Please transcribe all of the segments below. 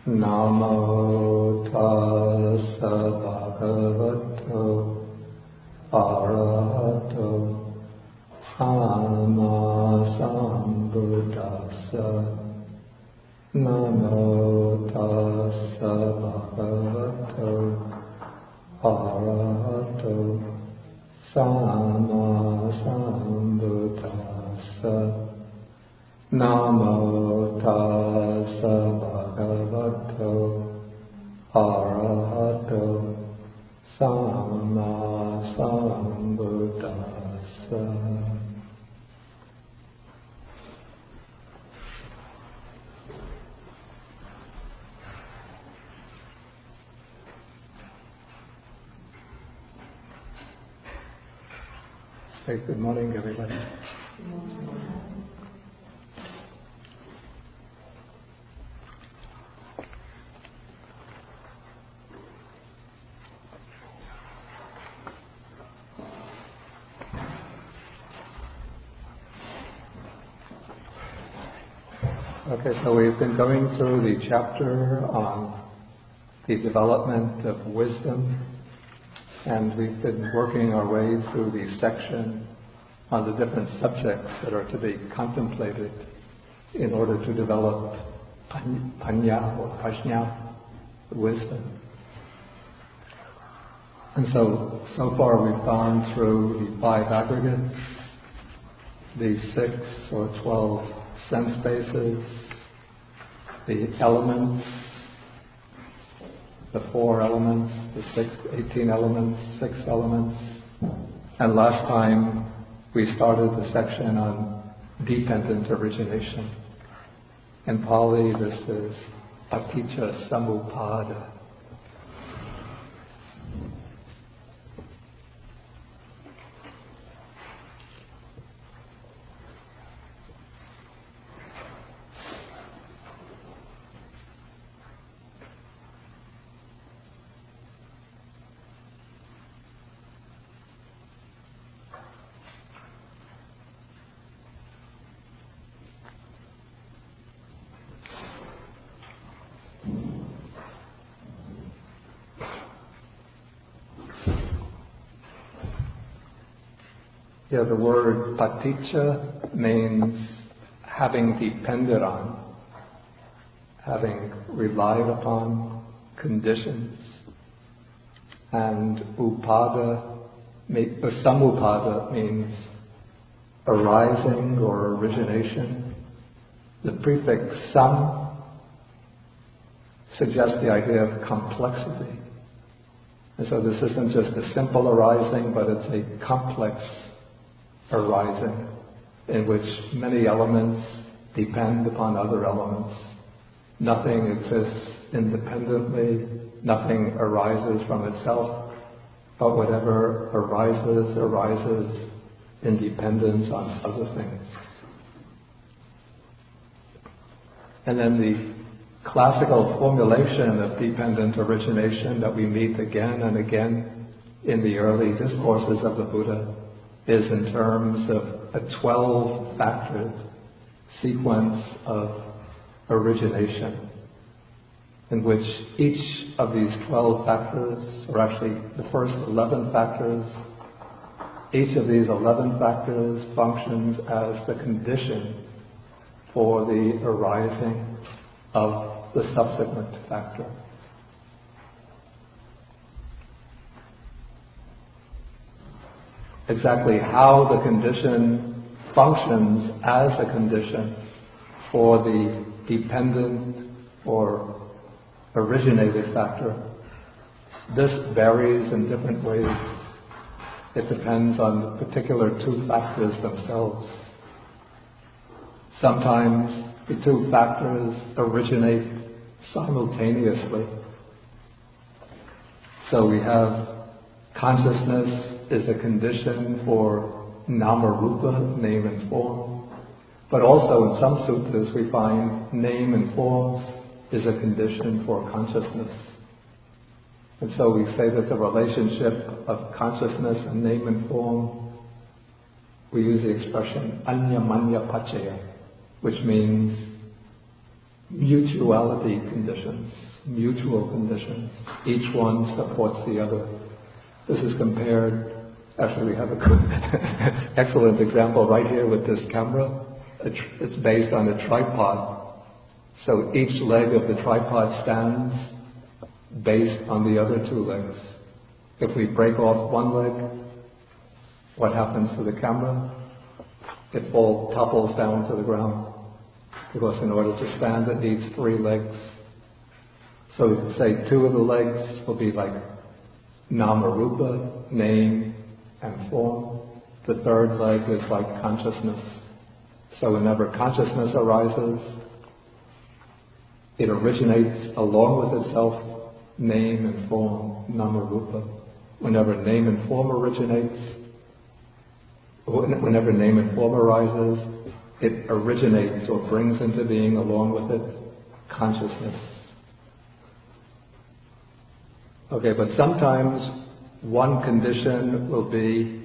Namo tassa bhagavato arahato sama sambuddhassa. Namo tassa bhagavato arahato sama sambuddhassa. Namo tassa bhagavato arahato sama sambuddhassa. Say good morning, everybody. Good morning. Okay, so we've been going through the chapter on the development of wisdom, and we've been working our way through the section on the different subjects that are to be contemplated in order to develop panya or prajna, wisdom. And so far we've gone through the 5 aggregates, the 6 or 12 sense bases, the elements, the 4 elements, the 18 elements, 6 elements. And last time we started the section on dependent origination. In Pali this is paticca samuppada. Yeah, the word paticca means having depended on, having relied upon, conditions. And samuppada means arising or origination. The prefix sam suggests the idea of complexity. And so this isn't just a simple arising, but it's a complex arising in which many elements depend upon other elements. Nothing exists independently, nothing arises from itself, but whatever arises in dependence on other things. And then the classical formulation of dependent origination that we meet again and again in the early discourses of the Buddha is in terms of a 12-factored sequence of origination, in which each of these 12 factors, or actually the first 11 factors, each of these 11 factors functions as the condition for the arising of the subsequent factor. Exactly how the condition functions as a condition for the dependent or originated factor, this varies in different ways. It depends on the particular 2 factors themselves. Sometimes the 2 factors originate simultaneously. So we have consciousness is a condition for nama-rupa, name and form. But also in some sutras we find name and form is a condition for consciousness. And so we say that the relationship of consciousness and name and form, we use the expression anya manya paccaya, which means mutuality conditions, mutual conditions. Each one supports the other. This is compared, actually we have a good, excellent example right here with this camera. It's based on a tripod. So each leg of the tripod stands based on the other two legs. If we break off one leg, what happens to the camera? It topples down to the ground. Because in order to stand, it needs 3 legs. So we could say 2 of the legs will be like Nama-rupa, name and form. The 3rd leg is like consciousness. So whenever consciousness arises, it originates along with itself, name and form, Nama-rupa. Whenever name and form arises, it originates or brings into being along with it consciousness. Okay, but sometimes one condition will be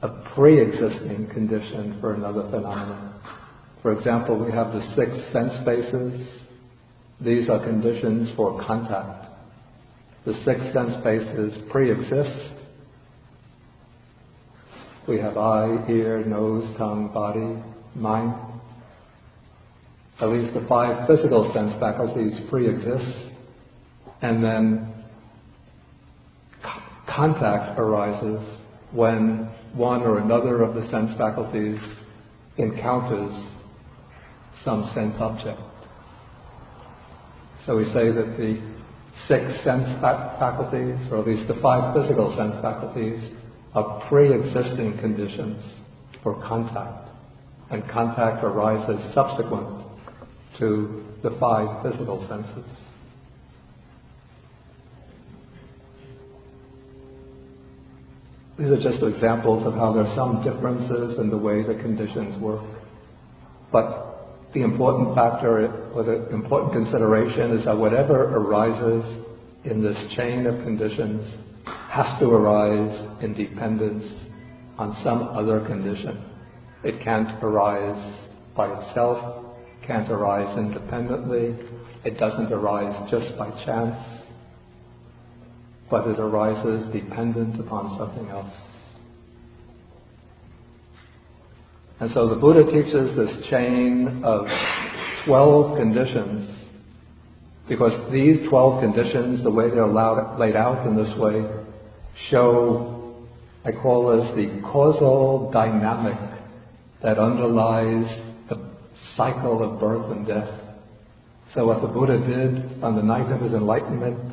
a pre-existing condition for another phenomenon. For example, we have the 6 sense spaces. These are conditions for contact. The 6 sense spaces pre-exist. We have eye, ear, nose, tongue, body, mind. At least the 5 physical sense faculties pre-exist, and then contact arises when one or another of the sense faculties encounters some sense object. So we say that the 6 sense faculties, or at least the 5 physical sense faculties, are pre-existing conditions for contact. And contact arises subsequent to the 5 physical senses. These are just examples of how there are some differences in the way the conditions work. But the important factor, or the important consideration, is that whatever arises in this chain of conditions has to arise in dependence on some other condition. It can't arise by itself, can't arise independently, it doesn't arise just by chance, but it arises dependent upon something else. And so the Buddha teaches this chain of 12 conditions, because these 12 conditions, the way they're laid out in this way, show, I call this the causal dynamic that underlies the cycle of birth and death. So what the Buddha did on the night of his enlightenment,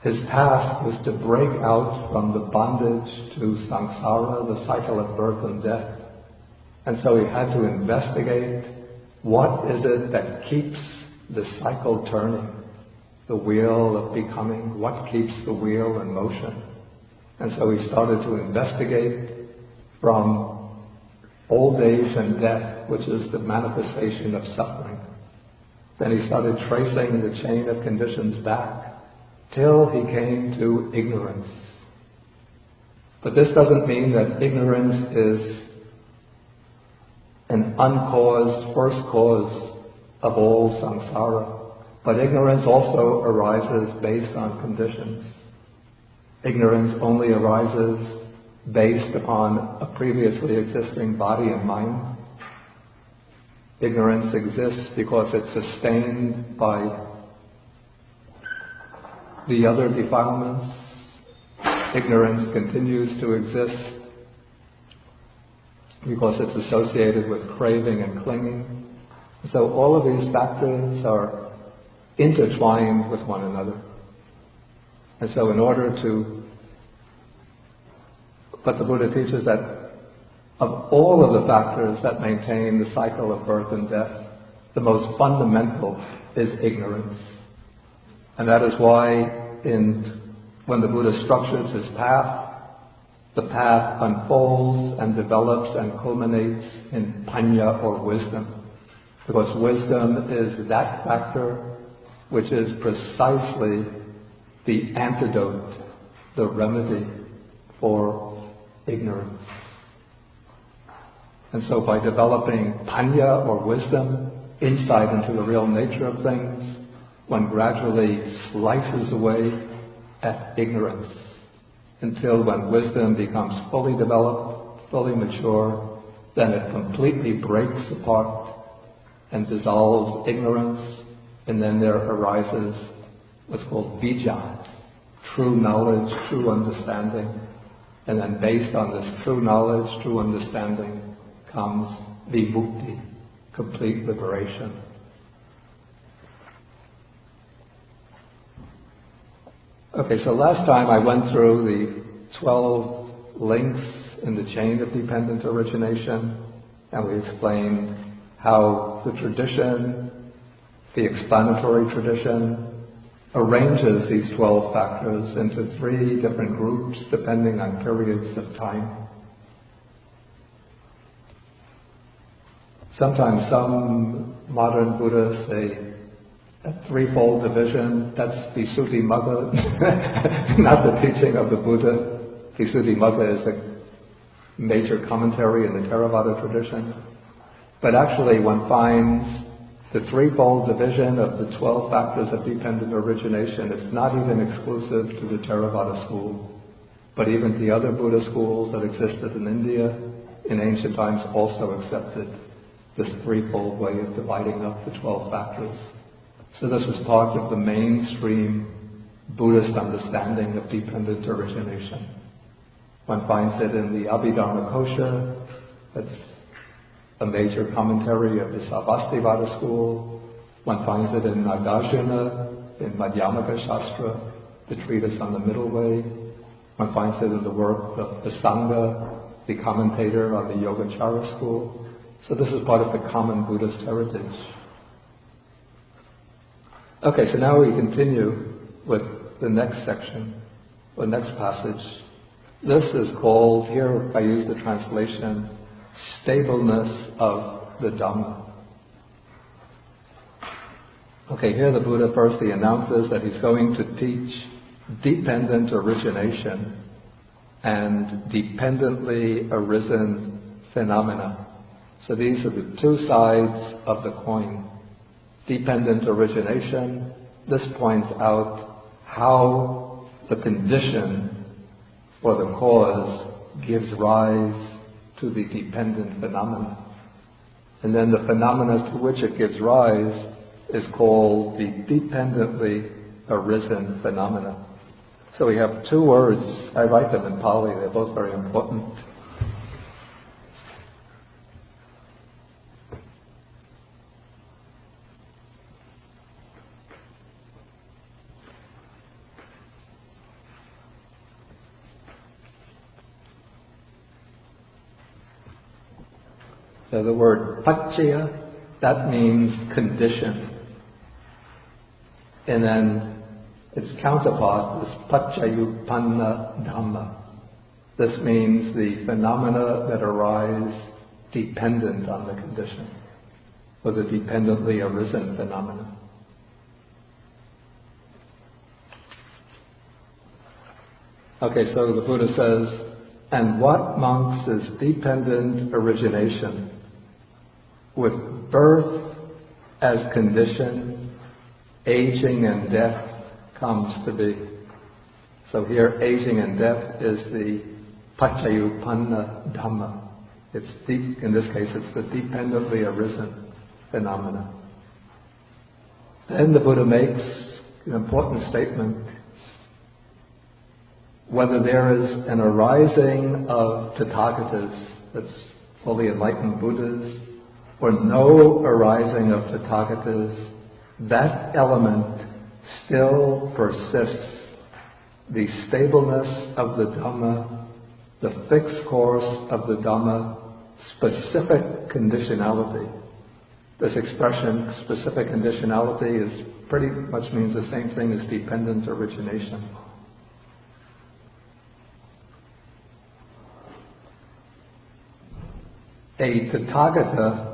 his task was to break out from the bondage to samsara, the cycle of birth and death. And so he had to investigate what is it that keeps the cycle turning, the wheel of becoming, what keeps the wheel in motion. And so he started to investigate from old age and death, which is the manifestation of suffering. Then he started tracing the chain of conditions back till he came to ignorance. But this doesn't mean that ignorance is an uncaused first cause of all samsara, but ignorance also arises based on conditions. Ignorance only arises based upon a previously existing body and mind. Ignorance exists because it's sustained by the other defilements. Ignorance continues to exist because it's associated with craving and clinging. So all of these factors are intertwined with one another. And so in order to, but the Buddha teaches that of all of the factors that maintain the cycle of birth and death, the most fundamental is ignorance. And that is why when the Buddha structures his path, the path unfolds and develops and culminates in panya, or wisdom. Because wisdom is that factor which is precisely the antidote, the remedy for ignorance. And so by developing panya, or wisdom, insight into the real nature of things, one gradually slices away at ignorance until when wisdom becomes fully developed, fully mature, then it completely breaks apart and dissolves ignorance, and then there arises what's called vijja, true knowledge, true understanding. And then based on this true knowledge, true understanding, comes vimukti, complete liberation. Okay, so last time I went through the 12 links in the chain of dependent origination, and we explained how the tradition, the explanatory tradition, arranges these 12 factors into 3 different groups depending on periods of time. Sometimes some modern Buddhists say a threefold division, that's Visuddhimagga, not the teaching of the Buddha. Visuddhimagga is a major commentary in the Theravada tradition. But actually one finds the threefold division of the 12 factors of dependent origination is not even exclusive to the Theravada school, but even the other Buddha schools that existed in India in ancient times also accepted this threefold way of dividing up the 12 factors. So this was part of the mainstream Buddhist understanding of dependent origination. One finds it in the Abhidharmakosha, that's a major commentary of the Sarvastivada school. One finds it in Nagarjuna, in Madhyamaka Shastra, the treatise on the middle way. One finds it in the work of Asanga, the commentator on the Yogacara school. So this is part of the common Buddhist heritage. Okay, so now we continue with the next section, the next passage. This is called, here I use the translation, stableness of the Dhamma. Okay, here the Buddha first he announces that he's going to teach dependent origination and dependently arisen phenomena. So these are the 2 sides of the coin. Dependent origination, this points out how the condition or the cause gives rise to the dependent phenomena. And then the phenomena to which it gives rise is called the dependently arisen phenomena. So we have 2 words, I write them in Pali, they're both very important. So the word paccaya, that means condition. And then its counterpart is paccayupanna dhamma. This means the phenomena that arise dependent on the condition, or the dependently arisen phenomena. Okay, so the Buddha says, and what, monks, is dependent origination? With birth as condition, aging and death comes to be. So here, aging and death is the paccayupanna dhamma. In this case, it's the dependently arisen phenomena. Then the Buddha makes an important statement. Whether there is an arising of Tathagatas, that's fully enlightened Buddhas, or no arising of Tathagatas, that element still persists. The stableness of the Dhamma, the fixed course of the Dhamma, specific conditionality. This expression, specific conditionality, is pretty much means the same thing as dependent origination. A Tathagata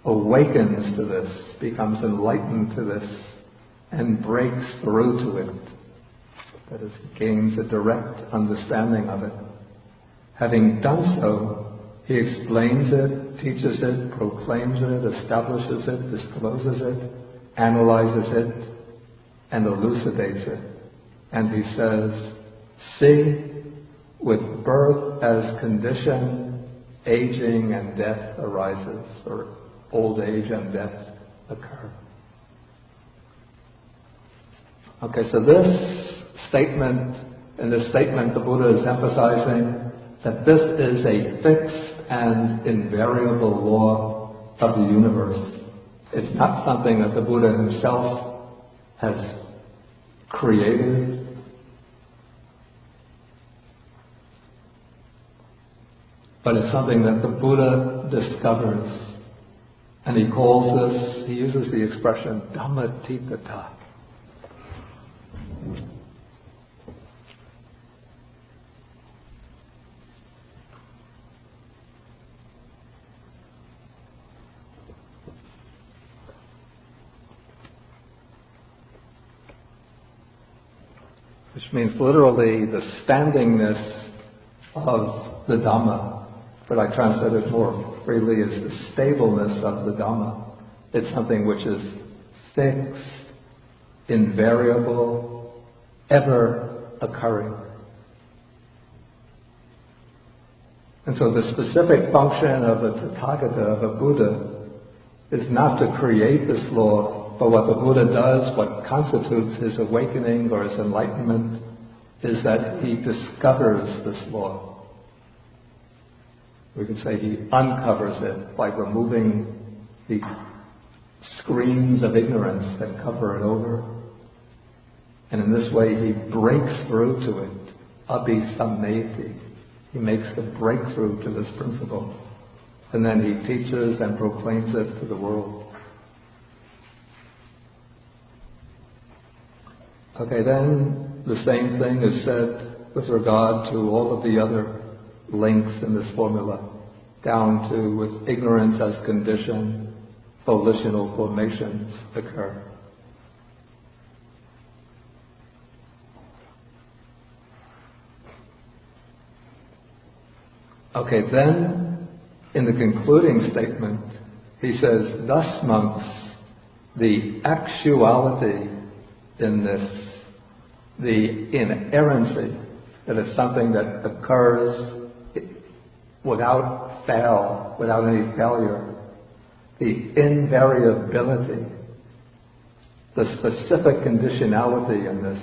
awakens to this, becomes enlightened to this, and breaks through to it. That is, gains a direct understanding of it. Having done so, he explains it, teaches it, proclaims it, establishes it, discloses it, analyzes it, and elucidates it. And he says, see, with birth as condition, aging and death arises, or old age and death occur. Okay, so in this statement the Buddha is emphasizing that this is a fixed and invariable law of the universe. It's not something that the Buddha himself has created. But it's something that the Buddha discovers. And he uses the expression Dhammatitata. Which means literally the standingness of the Dhamma. But I translate it more freely as the stableness of the Dhamma. It's something which is fixed, invariable, ever occurring. And so the specific function of a Tathagata, of a Buddha, is not to create this law, but what the Buddha does, what constitutes his awakening or his enlightenment, is that he discovers this law. We could say he uncovers it by removing the screens of ignorance that cover it over. And in this way he breaks through to it. Abhisamneti. He makes the breakthrough to this principle. And then he teaches and proclaims it to the world. Okay, then the same thing is said with regard to all of the other links in this formula, down to with ignorance as condition, volitional formations occur. Okay, then in the concluding statement, he says, thus monks, the actuality in this, the inerrancy, that it's something that occurs without fail, without any failure, the invariability, the specific conditionality in this,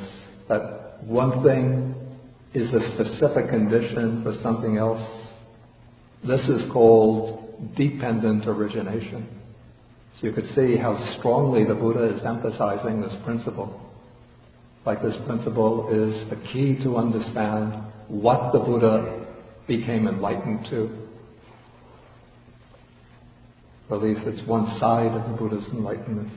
that one thing is a specific condition for something else. This is called dependent origination. So you could see how strongly the Buddha is emphasizing this principle. Like this principle is the key to understand what the Buddha became enlightened to. Or at least it's one side of the Buddha's enlightenment.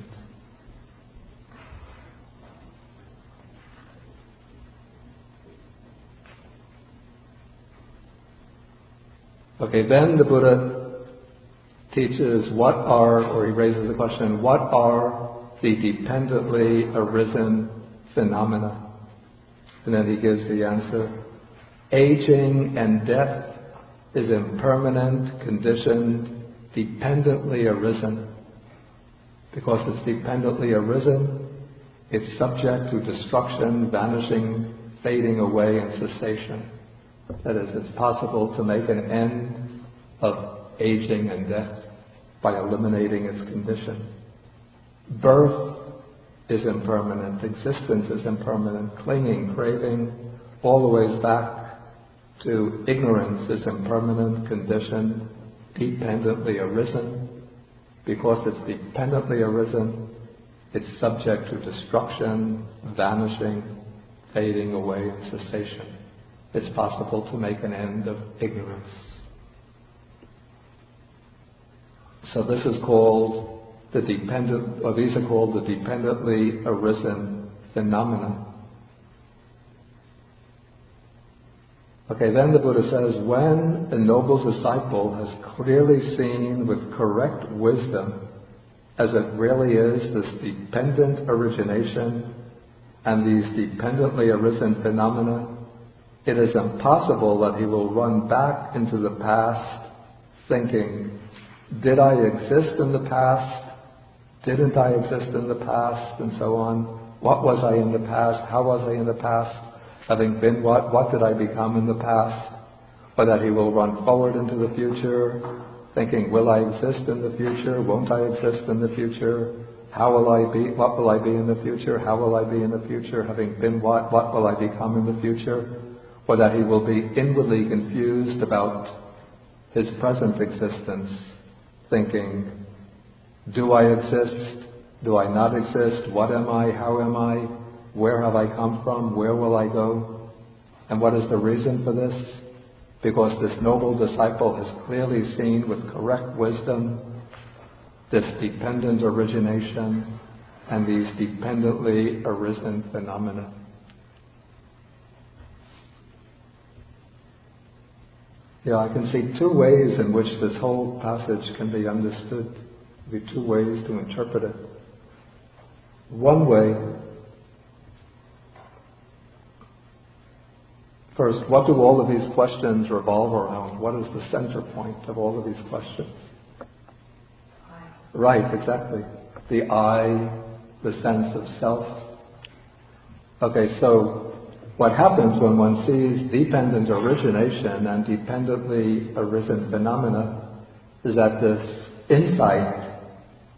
Okay, then the Buddha teaches he raises the question, what are the dependently arisen phenomena? And then he gives the answer. Aging and death is impermanent, conditioned, dependently arisen. Because it's dependently arisen, it's subject to destruction, vanishing, fading away, and cessation. That is, it's possible to make an end of aging and death by eliminating its condition. Birth is impermanent, existence is impermanent, clinging, craving, all the ways back to ignorance is impermanent, conditioned, dependently arisen. Because it's dependently arisen, it's subject to destruction, vanishing, fading away, and cessation. It's possible to make an end of ignorance. So this is called these are called the dependently arisen phenomena. Okay, then the Buddha says, when a noble disciple has clearly seen with correct wisdom, as it really is, this dependent origination and these dependently arisen phenomena, it is impossible that he will run back into the past thinking, did I exist in the past? Didn't I exist in the past? And so on. What was I in the past? How was I in the past? Having been what did I become in the past? Or that he will run forward into the future, thinking, will I exist in the future? Won't I exist in the future? How will I be? What will I be in the future? How will I be in the future? Having been what will I become in the future? Or that he will be inwardly confused about his present existence, thinking, do I exist? Do I not exist? What am I? How am I? Where have I come from? Where will I go? And what is the reason for this? Because this noble disciple has clearly seen with correct wisdom this dependent origination and these dependently arisen phenomena. Yeah, I can see two ways in which this whole passage can be understood. There be two ways to interpret it. One way, first, what do all of these questions revolve around? What is the center point of all of these questions? Right, exactly. The I, the sense of self. Okay, so what happens when one sees dependent origination and dependently arisen phenomena is that this insight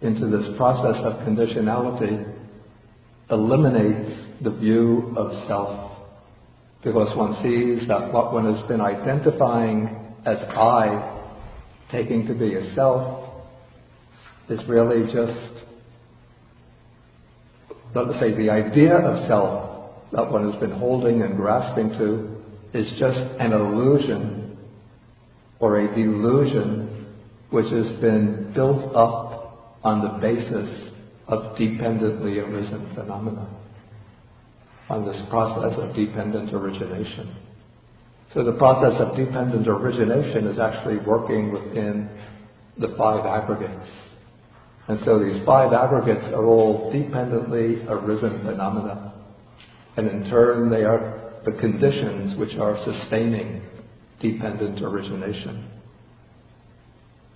into this process of conditionality eliminates the view of self. Because one sees that what one has been identifying as I, taking to be a self, is really just, let us say, the idea of self that one has been holding and grasping to is just an illusion or a delusion which has been built up on the basis of dependently arisen phenomena, on this process of dependent origination. So the process of dependent origination is actually working within the five aggregates. And so these five aggregates are all dependently arisen phenomena. And in turn, they are the conditions which are sustaining dependent origination.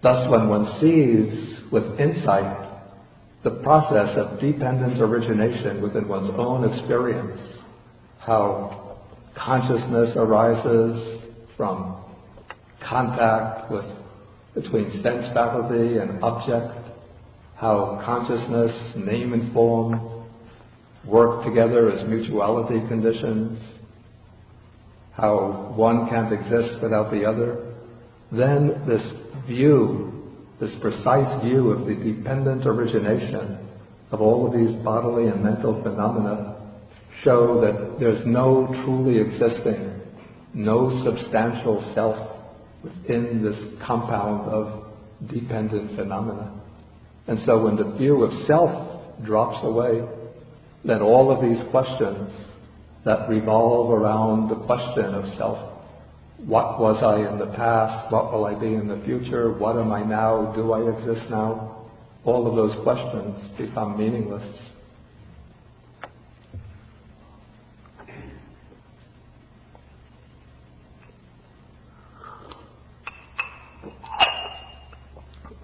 Thus, when one sees with insight the process of dependent origination within one's own experience, how consciousness arises from contact between sense faculty and object, how consciousness, name and form work together as mutuality conditions, how one can't exist without the other, then this view, this precise view of the dependent origination of all of these bodily and mental phenomena show that there's no truly existing, no substantial self within this compound of dependent phenomena. And so when the view of self drops away, then all of these questions that revolve around the question of self, what was I in the past? What will I be in the future? What am I now? Do I exist now? All of those questions become meaningless.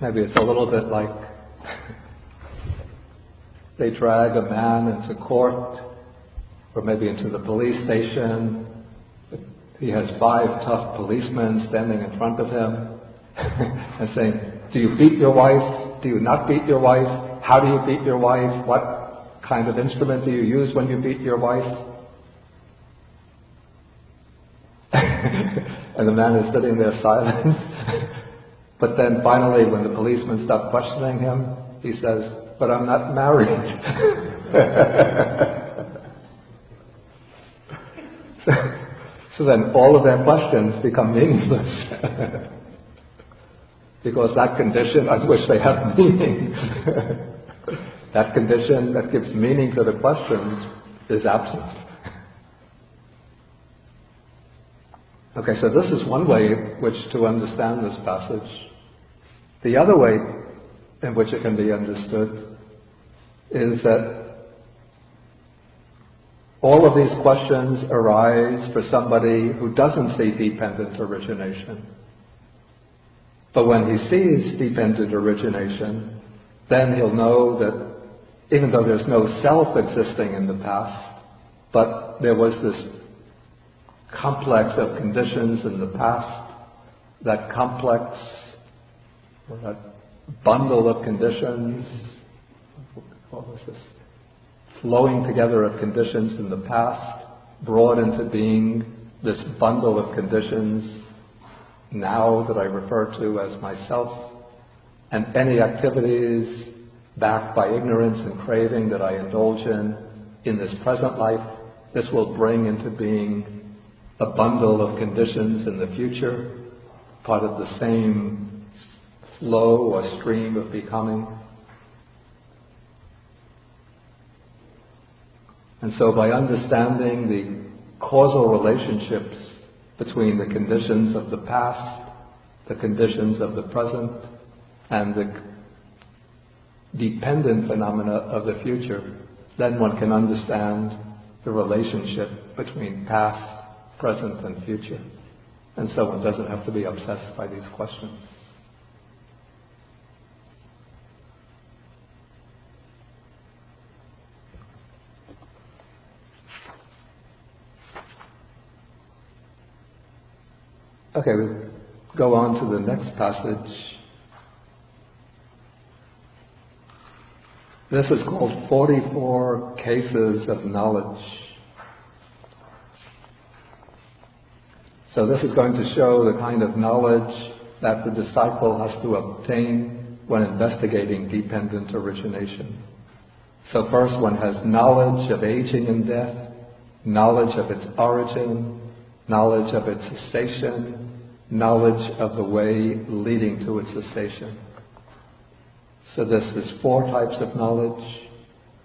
Maybe it's a little bit like they drag a man into court, or maybe into the police station. He has 5 tough policemen standing in front of him and saying, do you beat your wife? Do you not beat your wife? How do you beat your wife? What kind of instrument do you use when you beat your wife? And the man is sitting there silent. But then finally, when the policemen stop questioning him, he says, but I'm not married. So then all of their questions become meaningless. Because that condition on which they have meaning, that condition that gives meaning to the questions is absent. Okay, so this is one way in which to understand this passage. The other way in which it can be understood is that all of these questions arise for somebody who doesn't see dependent origination. But when he sees dependent origination, then he'll know that even though there's no self existing in the past, but there was this complex of conditions in the past, that complex, or that bundle of conditions, what was this? Flowing together of conditions in the past, brought into being this bundle of conditions now that I refer to as myself, and any activities backed by ignorance and craving that I indulge in this present life, this will bring into being a bundle of conditions in the future, part of the same flow or stream of becoming. And so by understanding the causal relationships between the conditions of the past, the conditions of the present, and the dependent phenomena of the future, then one can understand the relationship between past, present, and future. And so one doesn't have to be obsessed by these questions. Okay, we'll go on to the next passage. This is called 44 Cases of Knowledge. So this is going to show the kind of knowledge that the disciple has to obtain when investigating dependent origination. So first one has knowledge of aging and death, knowledge of its origin, knowledge of its cessation, knowledge of the way leading to its cessation. So this is 4 types of knowledge.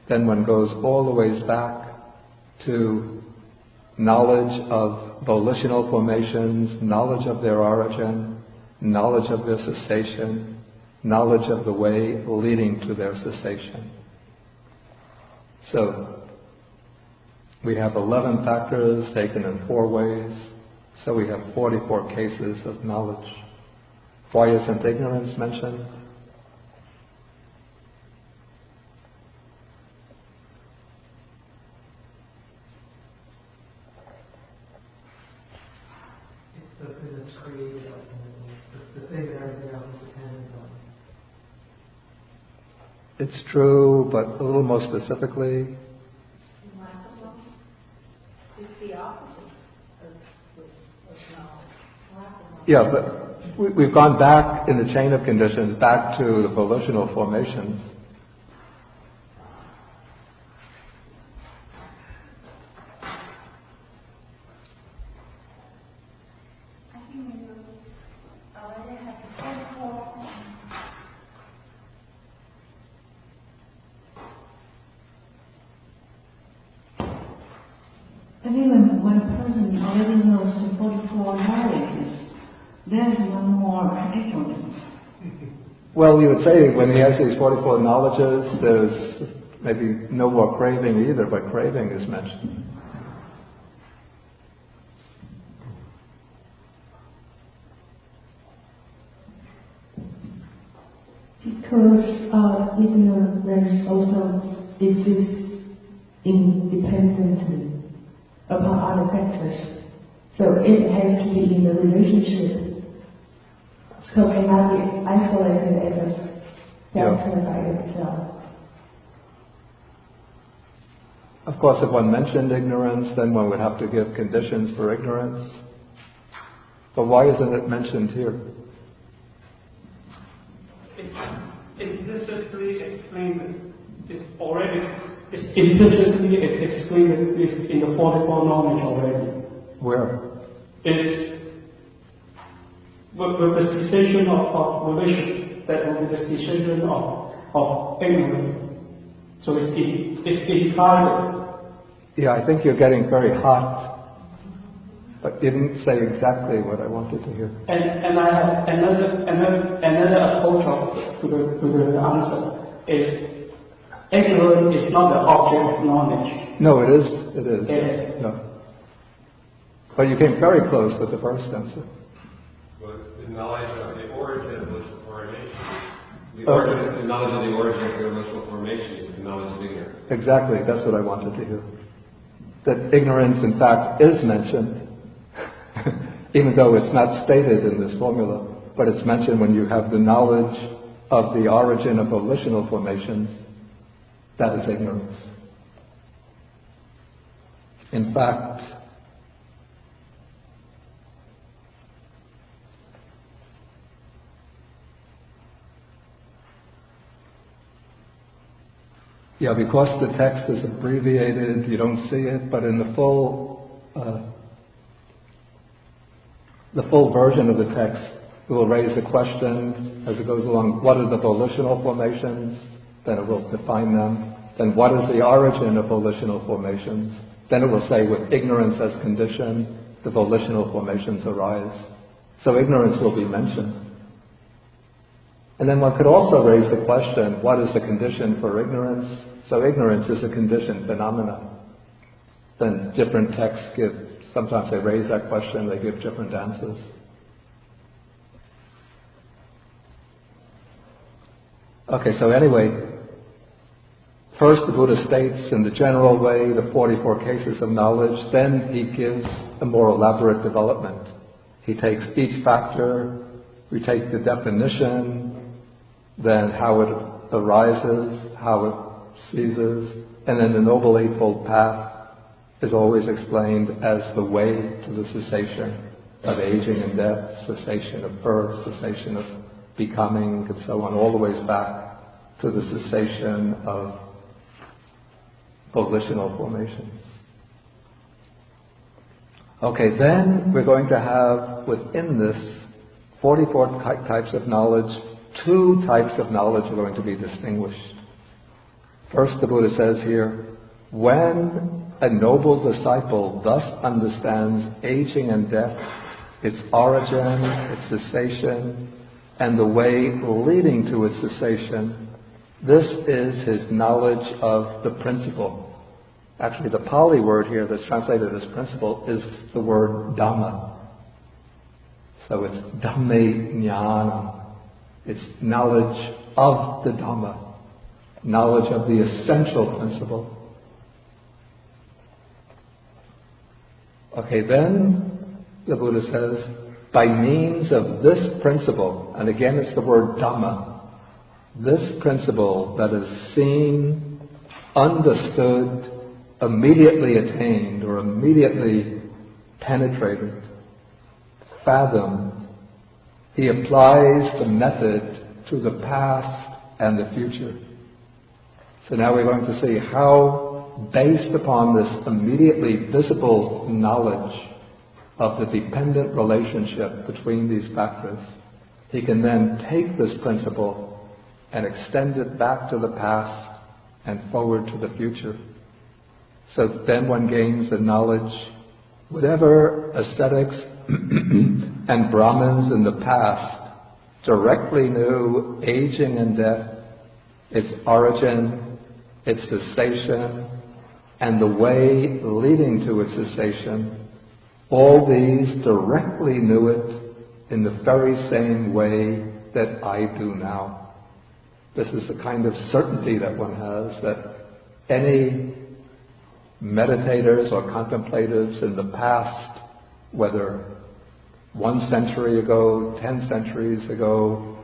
Then one goes all the ways back to knowledge of volitional formations, knowledge of their origin, knowledge of their cessation, knowledge of the way leading to their cessation. So we have 11 factors taken in 4 ways, so we have 44 cases of knowledge. Why isn't ignorance mentioned? It's the thing that's created ultimately. It's the thing that everything else is dependent on. It's true, but a little more specifically. It's the opposite of knowledge. Yeah, but we've gone back in the chain of conditions, back to the volitional formations. I think when a person already knows the 44 knowledges, there's one more ignorance. Well, you would say when he has these 44 knowledges, there's maybe no more craving either, but craving is mentioned. Because ignorance also exists independently upon other factors. So it has to be in the relationship. So it cannot be isolated as a factor by itself. Of course, if one mentioned ignorance, then one would have to give conditions for ignorance. But why isn't it mentioned here? Implicitly explained. It's implicitly explained in the 44 knowledge already. Where? It's with the cessation of volition, that will be the cessation of ignorance. So it's implied. Yeah, I think you're getting very hot, but you didn't say exactly what I wanted to hear. And I have another approach to the answer is ignorance is not the object of knowledge. No, it is. It is. It is. No. But you came very close with the first answer. But the knowledge of the origin of blissful formation. The knowledge of the origin of your blissful formation is the knowledge of ignorance. Exactly, that's what I wanted to hear. That ignorance, in fact, is mentioned, even though it's not stated in this formula, but it's mentioned when you have the knowledge of the origin of volitional formations. That is ignorance. In fact, because the text is abbreviated, you don't see it, but in the full version of the text, it will raise the question as it goes along, what are the volitional formations? Then it will define them. Then what is the origin of volitional formations? Then it will say, with ignorance as condition, the volitional formations arise. So ignorance will be mentioned. And then one could also raise the question, what is the condition for ignorance? So ignorance is a conditioned phenomena. Then different texts sometimes they raise that question, they give different answers. Okay, so anyway, first the Buddha states in the general way the 44 cases of knowledge, then he gives a more elaborate development. He takes each factor, we take the definition, then how it arises, how it ceases, and then the Noble Eightfold Path is always explained as the way to the cessation of aging and death, cessation of birth, cessation of becoming, and so on, all the ways back to the cessation of volitional formations. Okay, then we're going to have within this 44 types of knowledge, 2 types of knowledge are going to be distinguished. First, the Buddha says here, when a noble disciple thus understands aging and death, its origin, its cessation, and the way leading to its cessation, this is his knowledge of the principle. Actually, the Pali word here that's translated as principle is the word Dhamma. So it's Dhamme Jnana. It's knowledge of the Dhamma, knowledge of the essential principle. Okay, then the Buddha says, by means of this principle, and again it's the word Dhamma, this principle that is seen, understood, immediately attained or immediately penetrated, fathomed, he applies the method to the past and the future. So now we're going to see how, based upon this immediately visible knowledge of the dependent relationship between these factors, he can then take this principle and extend it back to the past and forward to the future. So then one gains the knowledge, whatever ascetics and Brahmins in the past directly knew aging and death, its origin, its cessation, and the way leading to its cessation, all these directly knew it in the very same way that I do now. This is the kind of certainty that one has, that any meditators or contemplatives in the past, whether 1 century ago, 10 centuries ago,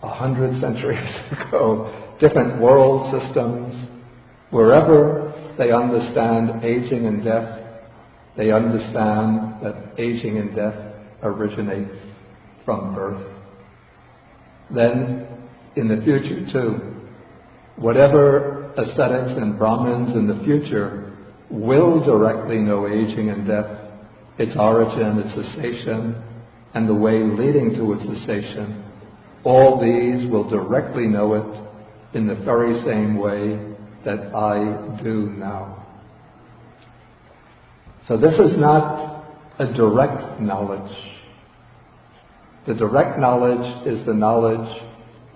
100 centuries ago, different world systems, wherever they understand aging and death, they understand that aging and death originates from birth. Then, in the future too, whatever ascetics and Brahmins in the future will directly know aging and death, its origin, its cessation, and the way leading to its cessation, all these will directly know it in the very same way that I do now. So this is not a direct knowledge. The direct knowledge is the knowledge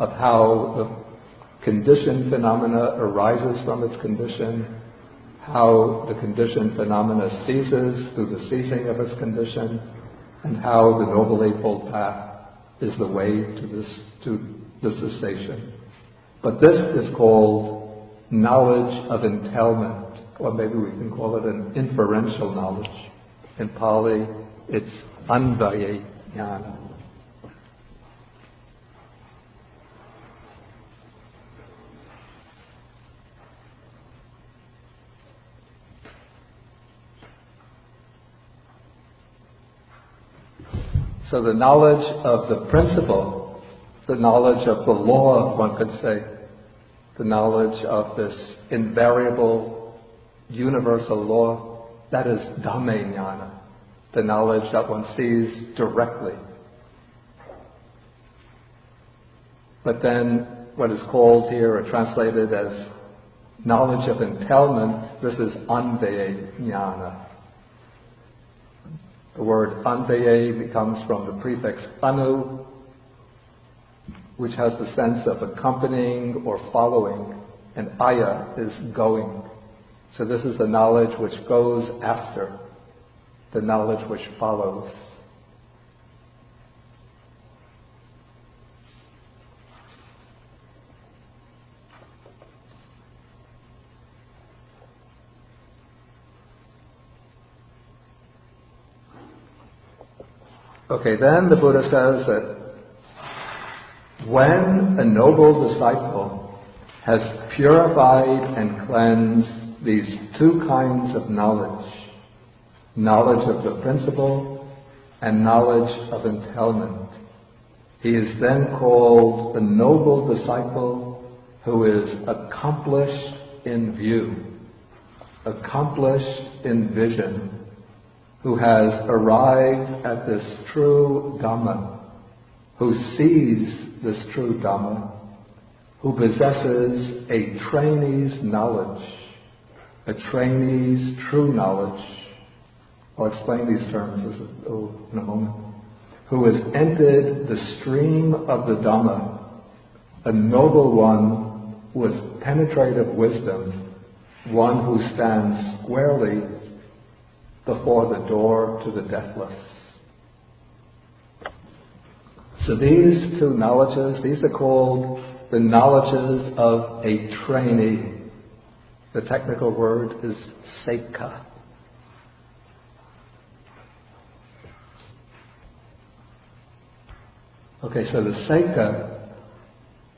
of how the conditioned phenomena arises from its condition, how the conditioned phenomena ceases through the ceasing of its condition, and how the Noble Eightfold Path is the way to the cessation. But this is called knowledge of entailment, or maybe we can call it an inferential knowledge. In Pali, it's anvaya jnana. So the knowledge of the principle, the knowledge of the law, one could say, the knowledge of this invariable, universal law, that is Dhamme Jnana, the knowledge that one sees directly. But then what is called here or translated as knowledge of entailment, this is Anvaya Jnana. The word anvaya comes from the prefix anu, which has the sense of accompanying or following, and aya is going. So this is the knowledge which goes after, the knowledge which follows. Okay, then the Buddha says that when a noble disciple has purified and cleansed these two kinds of knowledge, knowledge of the principle and knowledge of entailment, he is then called a noble disciple who is accomplished in view, accomplished in vision, who has arrived at this true Dhamma, who sees this true Dhamma, who possesses a trainee's knowledge, a trainee's true knowledge. I'll explain these terms in a moment. Who has entered the stream of the Dhamma, a noble one with penetrative wisdom, one who stands squarely before the door to the deathless. So these two knowledges, these are called the knowledges of a trainee. The technical word is Sekha. Okay, so the Sekha,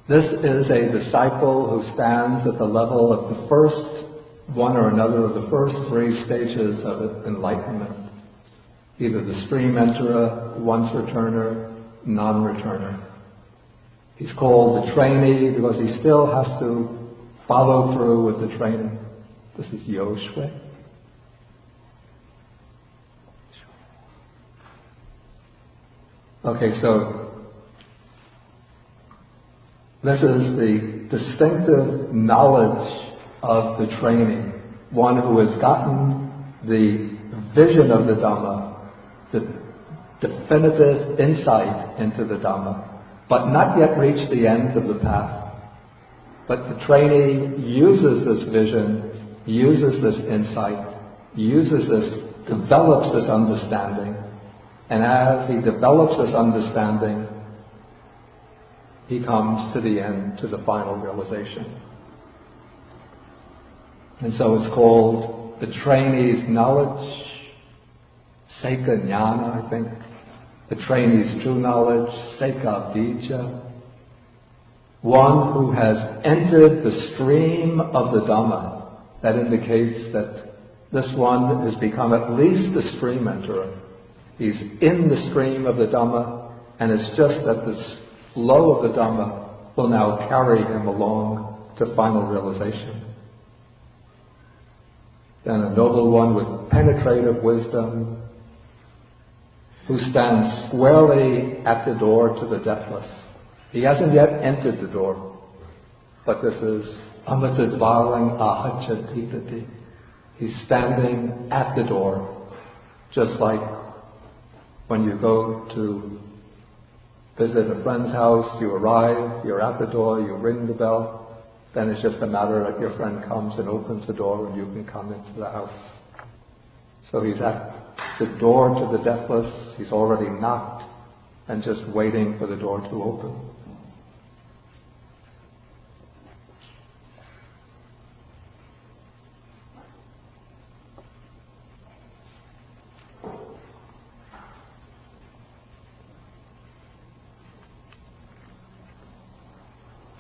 this is a disciple who stands at the level of the first one or another of the first three stages of enlightenment. Either the stream enterer, once returner, non-returner. He's called the trainee because he still has to follow through with the training. This is Yoshue. Okay, so this is the distinctive knowledge of the trainee, one who has gotten the vision of the Dhamma, the definitive insight into the Dhamma, but not yet reached the end of the path. But the trainee uses this vision, uses this insight, develops this understanding, and as he develops this understanding, he comes to the end, to the final realization. And so it's called the trainee's knowledge, Sekha Jnana, I think. The trainee's true knowledge, Sekha Vijja. One who has entered the stream of the Dhamma. That indicates that this one has become at least the stream enterer. He's in the stream of the Dhamma, and it's just that the flow of the Dhamma will now carry him along to final realization. Then a noble one with penetrative wisdom, who stands squarely at the door to the deathless. He hasn't yet entered the door, but this is amatadvalang ahachatipati. He's standing at the door, just like when you go to visit a friend's house, you arrive, you're at the door, you ring the bell, then it's just a matter that your friend comes and opens the door and you can come into the house. So he's at the door to the deathless, he's already knocked, and just waiting for the door to open.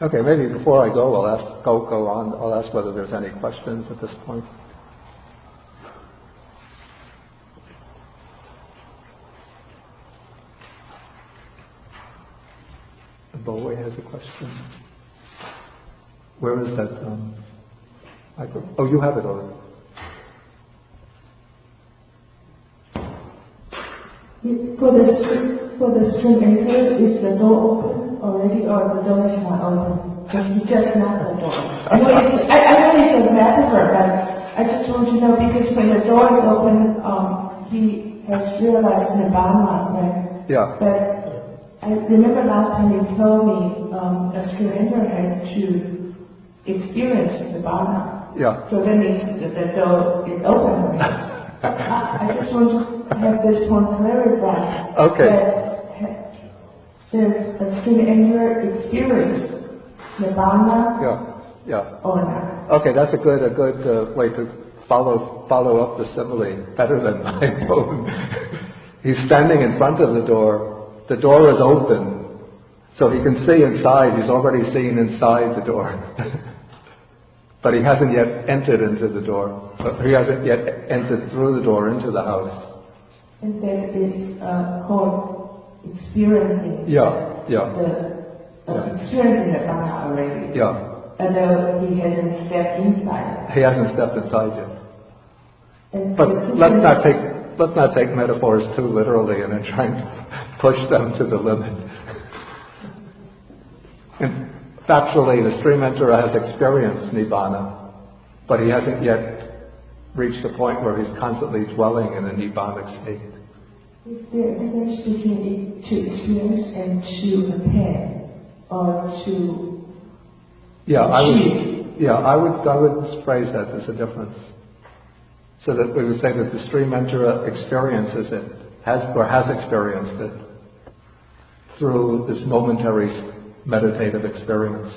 Okay, maybe before I go, I'll ask whether there's any questions at this point. The Bowie has a question. Where is that? Oh, you have it already. For the stream enter, is the door open already, or the door is not open? Because he just knocked the door. I know it's a metaphor, but I just want to know, because when the door is open, he has realized Nibbana, right? Yeah. But I remember last time you told me a stream enter has to experience Nibbana. Yeah. So that means that the door is open, right? I just want to have this point clarified. Okay. That does a student enter experience Nibbana Yeah. or not? Okay, that's a good way to follow up the simile better than my own. He's standing in front of the door. The door is open, so he can see inside. He's already seen inside the door. But he hasn't yet entered into the door. He hasn't yet entered through the door into the house. And that is called experiencing. Experiencing Nibbana already. Yeah. Although he hasn't stepped inside. He hasn't stepped inside yet. And But the let's not take metaphors too literally and then try and push them to the limit. And factually, the stream enterer has experienced Nibbana, but he hasn't yet reached the point where he's constantly dwelling in a Nibbanic state. Is there a difference between to experience and to attain, or to achieve? I would phrase that as a difference. So that we would say that the stream enterer experiences it, has experienced it through this momentary meditative experience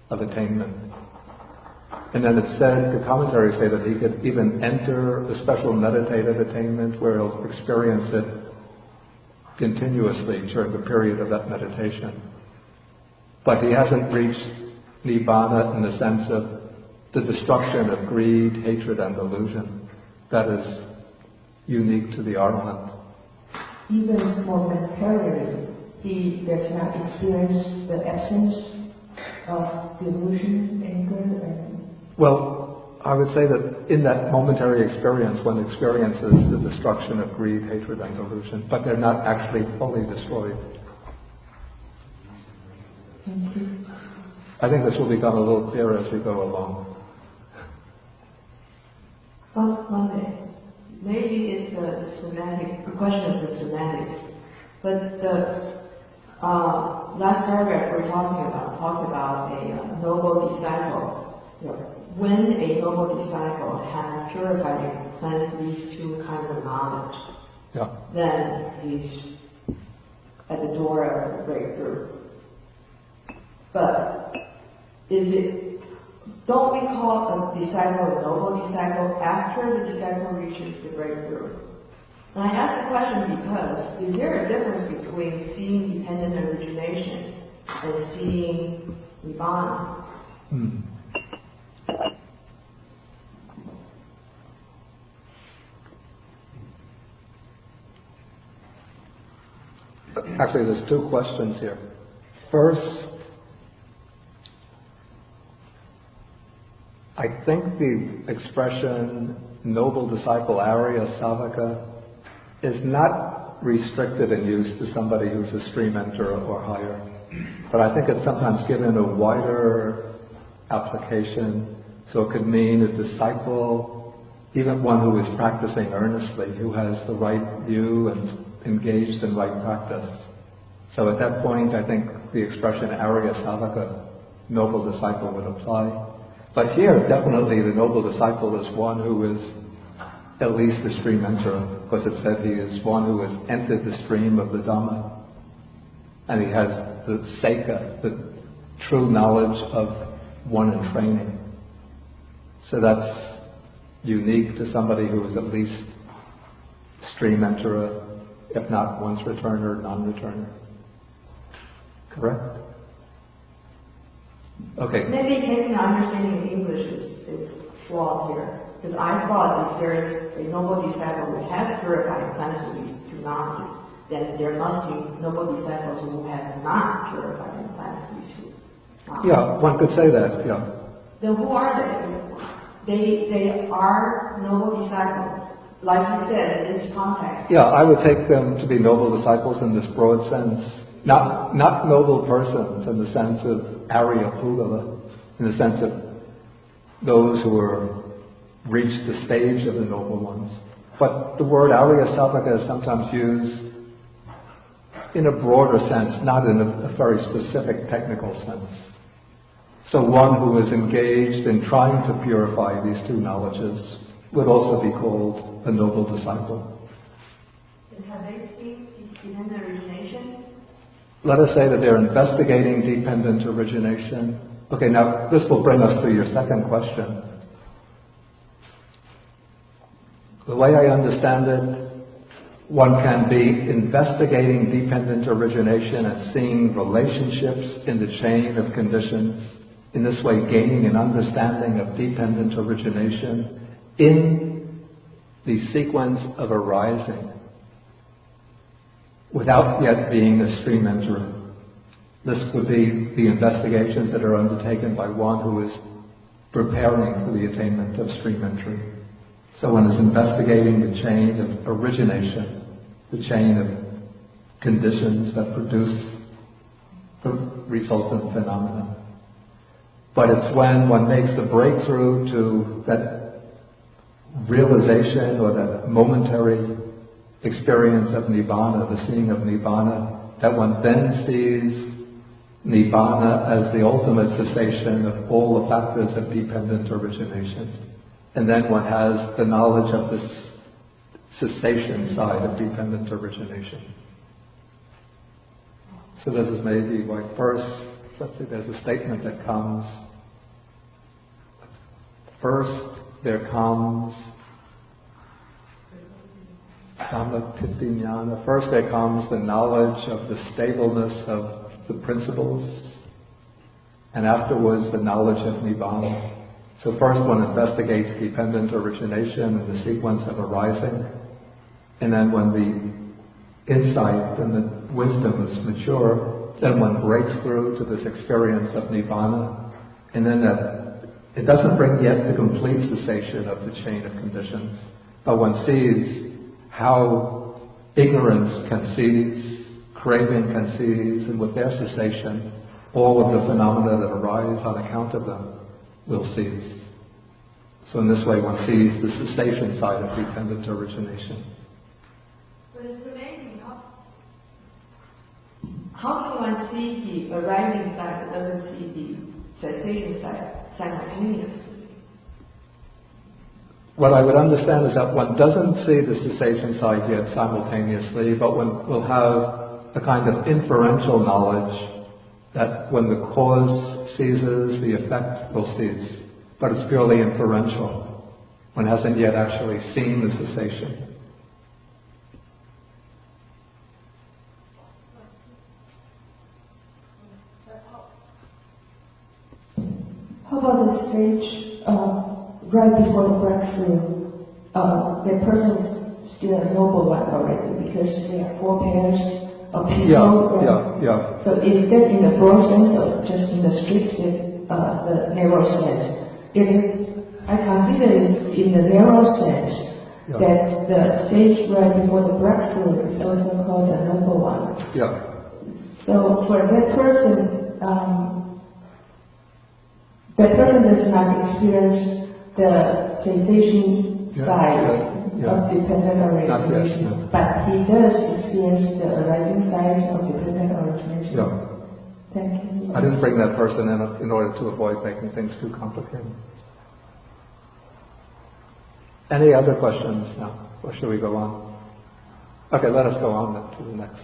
of attainment. And then it's said, the commentaries say that he could even enter a special meditative attainment where he'll experience it continuously during the period of that meditation. But he hasn't reached Nibbana in the sense of the destruction of greed, hatred, and delusion. That is unique to the Arahant. Even momentarily, he does not experience the essence of delusion, anger, and... Well, I would say that in that momentary experience, one experiences the destruction of greed, hatred, and delusion, but they're not actually fully destroyed. Thank you. I think this will become a little clearer as we go along. Maybe it's a question of the semantics, but the last paragraph we're talked about a noble disciple. When a noble disciple has purified and cleansed these two kinds of knowledge, then he's at the door of the breakthrough. But don't we call a disciple a noble disciple after the disciple reaches the breakthrough? And I ask the question because, is there a difference between seeing dependent origination and seeing Nibbana? Actually, there's two questions here. First, I think the expression noble disciple Arya Savaka is not restricted in use to somebody who's a stream enterer or higher. But I think it's sometimes given a wider application. So it could mean a disciple, even one who is practicing earnestly, who has the right view and engaged in right practice. So at that point, I think the expression Arya Savaka, noble disciple, would apply. But here, definitely the noble disciple is one who is at least the stream enterer, because it said he is one who has entered the stream of the Dhamma. And he has the seika, the true knowledge of one in training. So that's unique to somebody who is at least stream enterer, if not once returner, non-returner. Correct? Okay. Maybe taking understanding of English is flawed here. Because I thought if there is a noble disciple who has purified plants to knowledge, then there must be noble disciples who have not purified plants to knowledge. Yeah, one could say that, yeah. Then who are they? They are noble disciples. Like you said, in this context. Yeah, I would take them to be noble disciples in this broad sense. Not noble persons in the sense of Arya Pugala, in the sense of those who are reached the stage of the noble ones. But the word Arya Savaka is sometimes used in a broader sense, not in a very specific technical sense. So one who is engaged in trying to purify these two knowledges would also be called a noble disciple. And have they seen dependent origination? Let us say that they're investigating dependent origination. Okay, now this will bring us to your second question. The way I understand it, one can be investigating dependent origination and seeing relationships in the chain of conditions, in this way gaining an understanding of dependent origination in the sequence of arising, without yet being a stream enterer. This would be the investigations that are undertaken by one who is preparing for the attainment of stream entry. So one is investigating the chain of origination, the chain of conditions that produce the resultant phenomena. But it's when one makes the breakthrough to that realization or that momentary experience of Nibbana, the seeing of Nibbana, that one then sees Nibbana as the ultimate cessation of all the factors of dependent origination. And then one has the knowledge of this cessation side of dependent origination. So this is maybe why first, let's say there's a statement that comes, first there comes Dhamma-Tithi-Jnana. First there comes the knowledge of the stableness of the principles, and afterwards the knowledge of Nibbana. So first one investigates dependent origination and the sequence of arising, and then when the insight and the wisdom is mature, then one breaks through to this experience of Nibbana, and then it doesn't bring yet the complete cessation of the chain of conditions, but one sees how ignorance can cease, craving can cease, and with their cessation, all of the phenomena that arise on account of them will cease. So in this way one sees the cessation side of dependent origination. But it's amazing how can one see the arising side but doesn't see the cessation side simultaneously? What I would understand is that one doesn't see the cessation side yet simultaneously, but one will have a kind of inferential knowledge that when the cause ceases, the effect will cease. But it's purely inferential. One hasn't yet actually seen the cessation. How about the stage right before the breakthrough? The person is still a noble one already because there are 4 pairs of people. Yeah. So is that in the broad sense or just in the strict, the narrow sense? I consider it in the narrow sense that the stage right before the breakthrough is also called a noble one. Yeah. So for that person does not experience the sensation side of dependent origination, but he does experience the arising side of dependent origination. Yeah. Thank you. I didn't bring that person in order to avoid making things too complicated. Any other questions now? Or should we go on? Okay, let us go on then to the next.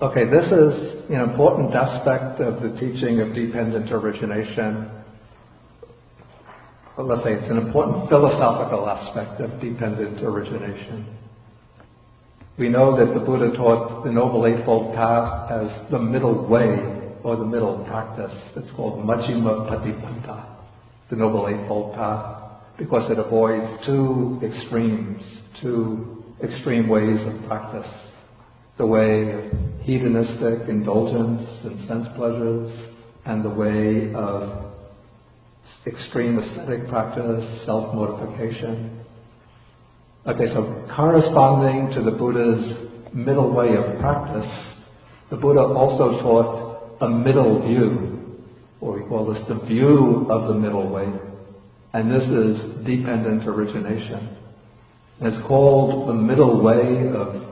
Okay, this is an important aspect of the teaching of dependent origination. Well, let's say it's an important philosophical aspect of dependent origination. We know that the Buddha taught the Noble Eightfold Path as the middle way, or the middle practice. It's called Majjhima Patipanta, the Noble Eightfold Path, because it avoids two extreme ways of practice. The way of hedonistic indulgence and sense pleasures, and the way of extreme ascetic practice, self-mortification. Okay, so corresponding to the Buddha's middle way of practice, the Buddha also taught a middle view, or we call this the view of the middle way, and this is dependent origination. And it's called the middle way of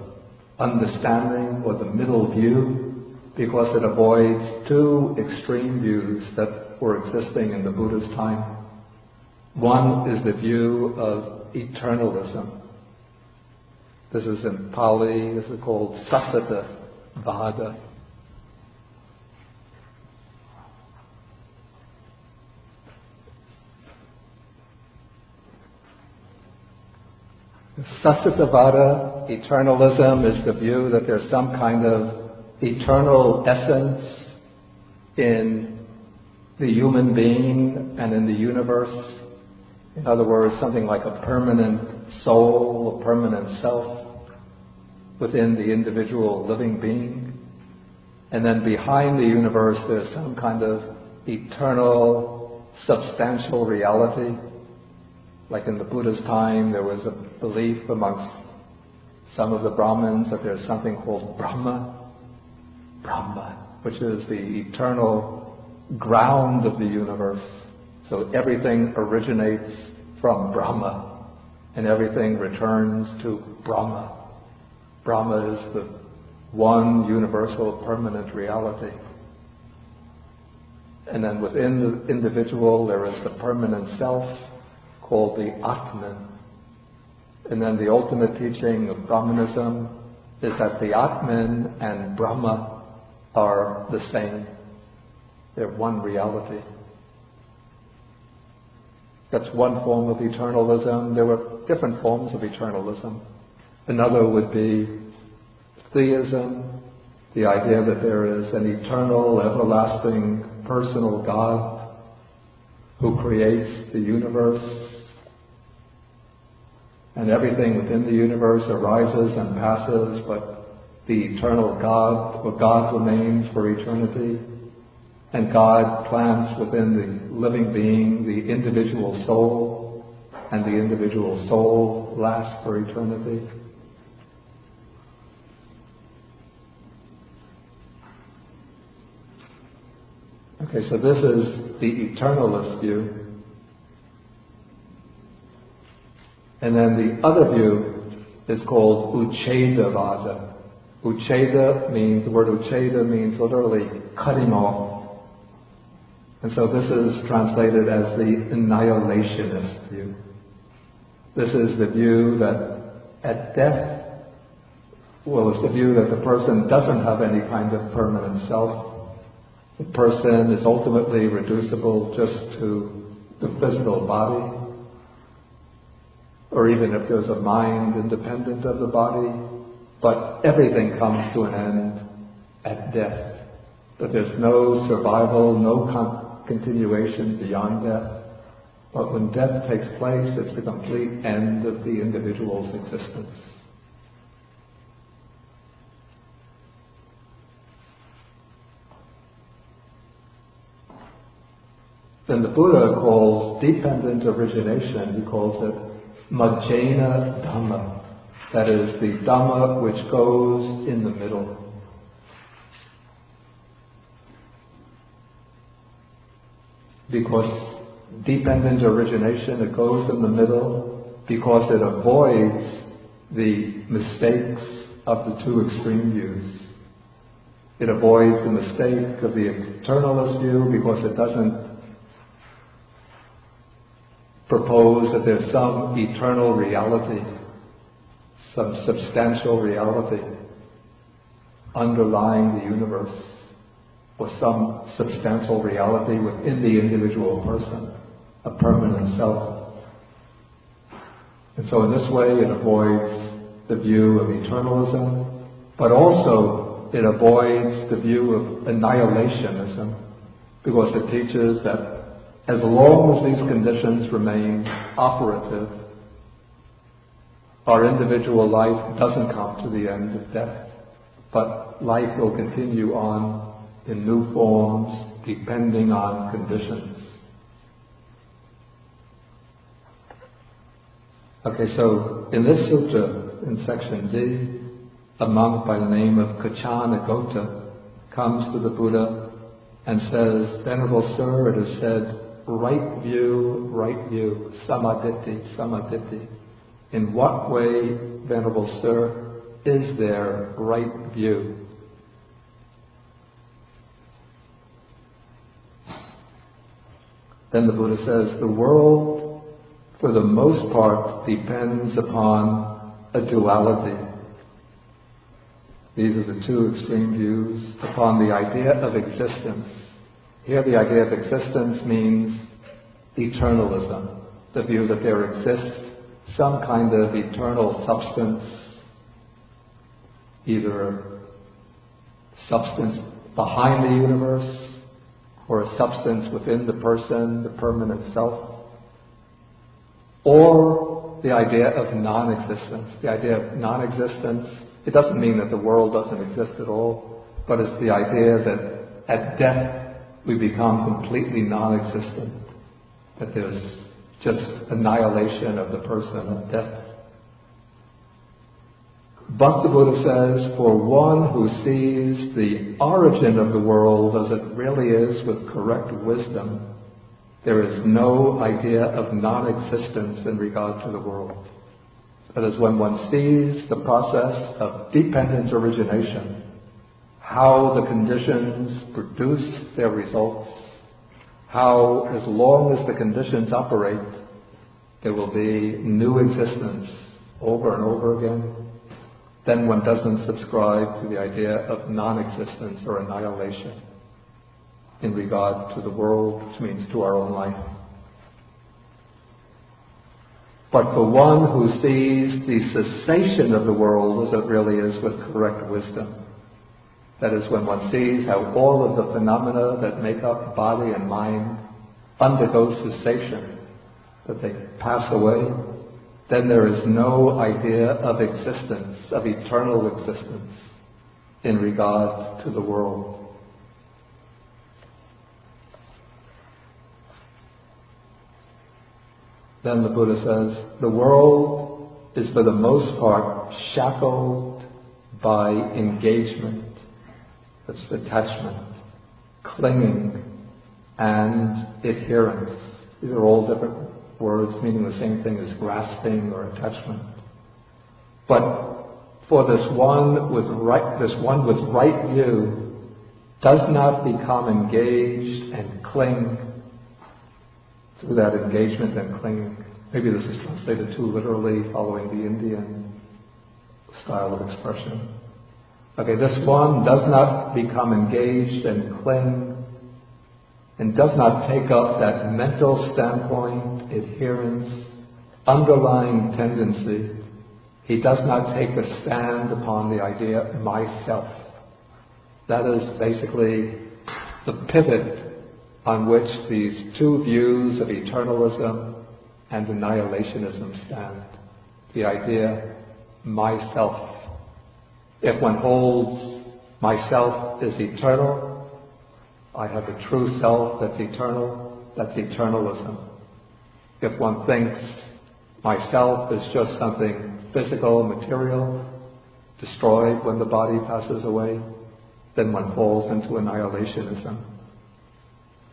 understanding, or the middle view, because it avoids two extreme views that were existing in the Buddha's time. One is the view of eternalism. This is in Pali, this is called Sassata Vada. Sassatavada, eternalism, is the view that there's some kind of eternal essence in the human being and in the universe. In other words, something like a permanent soul, a permanent self within the individual living being. And then behind the universe there's some kind of eternal, substantial reality. Like in the Buddha's time, there was a belief amongst some of the Brahmins that there's something called Brahma, which is the eternal ground of the universe. So everything originates from Brahma, and everything returns to Brahma. Brahma is the one universal permanent reality. And then within the individual there is the permanent self, called the Atman. And then the ultimate teaching of Brahmanism is that the Atman and Brahma are the same. They're one reality. That's one form of eternalism. There were different forms of eternalism. Another would be theism, the idea that there is an eternal, everlasting, personal God who creates the universe, and everything within the universe arises and passes, but the eternal God, or God, remains for eternity. And God plants within the living being the individual soul, and the individual soul lasts for eternity. Okay, so this is the eternalist view. And then the other view is called Uchedavada. The word Ucheda means literally cutting off. And so this is translated as the annihilationist view. This is the view that at death, it's the view that the person doesn't have any kind of permanent self. The person is ultimately reducible just to the physical body. Or even if there's a mind independent of the body, but everything comes to an end at death. That there's no survival, no continuation beyond death. But when death takes place, it's the complete end of the individual's existence. Then the Buddha calls dependent origination, he calls it Majjhena Dhamma. That is the Dhamma which goes in the middle. Because dependent origination, it goes in the middle because it avoids the mistakes of the two extreme views. It avoids the mistake of the eternalist view because it doesn't propose that there's some eternal reality, some substantial reality underlying the universe, or some substantial reality within the individual person, a permanent self. And so in this way it avoids the view of eternalism, but also it avoids the view of annihilationism, because it teaches that as long as these conditions remain operative, our individual life doesn't come to the end of death, but life will continue on in new forms depending on conditions. Okay, so in this sutta, in section D, a monk by the name of Kachanagota comes to the Buddha and says, "Venerable Sir, it is said, right view, samaditthi, samaditthi. In what way, Venerable Sir, is there right view?" Then the Buddha says, "The world, for the most part, depends upon a duality." These are the two extreme views upon the idea of existence. Here the idea of existence means eternalism, the view that there exists some kind of eternal substance, either substance behind the universe or a substance within the person, the permanent self, or the idea of non-existence. The idea of non-existence, it doesn't mean that the world doesn't exist at all, but it's the idea that at death we become completely non-existent, that there's just annihilation of the person at death. Bhakti Buddha says, for one who sees the origin of the world as it really is with correct wisdom, there is no idea of non-existence in regard to the world. That is, when one sees the process of dependent origination, how the conditions produce their results, how as long as the conditions operate, there will be new existence over and over again, then one doesn't subscribe to the idea of non-existence or annihilation in regard to the world, which means to our own life. But for one who sees the cessation of the world as it really is with correct wisdom, that is, when one sees how all of the phenomena that make up body and mind undergo cessation, that they pass away, then there is no idea of existence, of eternal existence, in regard to the world. Then the Buddha says, the world is for the most part shackled by engagement, that's attachment, clinging, and adherence. These are all different words meaning the same thing as grasping or attachment. But for this one with right view does not become engaged and cling through that engagement and clinging. Maybe this is translated too literally, following the Indian style of expression. Okay, this one does not become engaged and cling, and does not take up that mental standpoint, adherence, underlying tendency. He does not take a stand upon the idea myself. That is basically the pivot on which these two views of eternalism and annihilationism stand. The idea myself. If one holds myself is eternal, I have a true self that's eternal, that's eternalism. If one thinks myself is just something physical, material, destroyed when the body passes away, then one falls into annihilationism.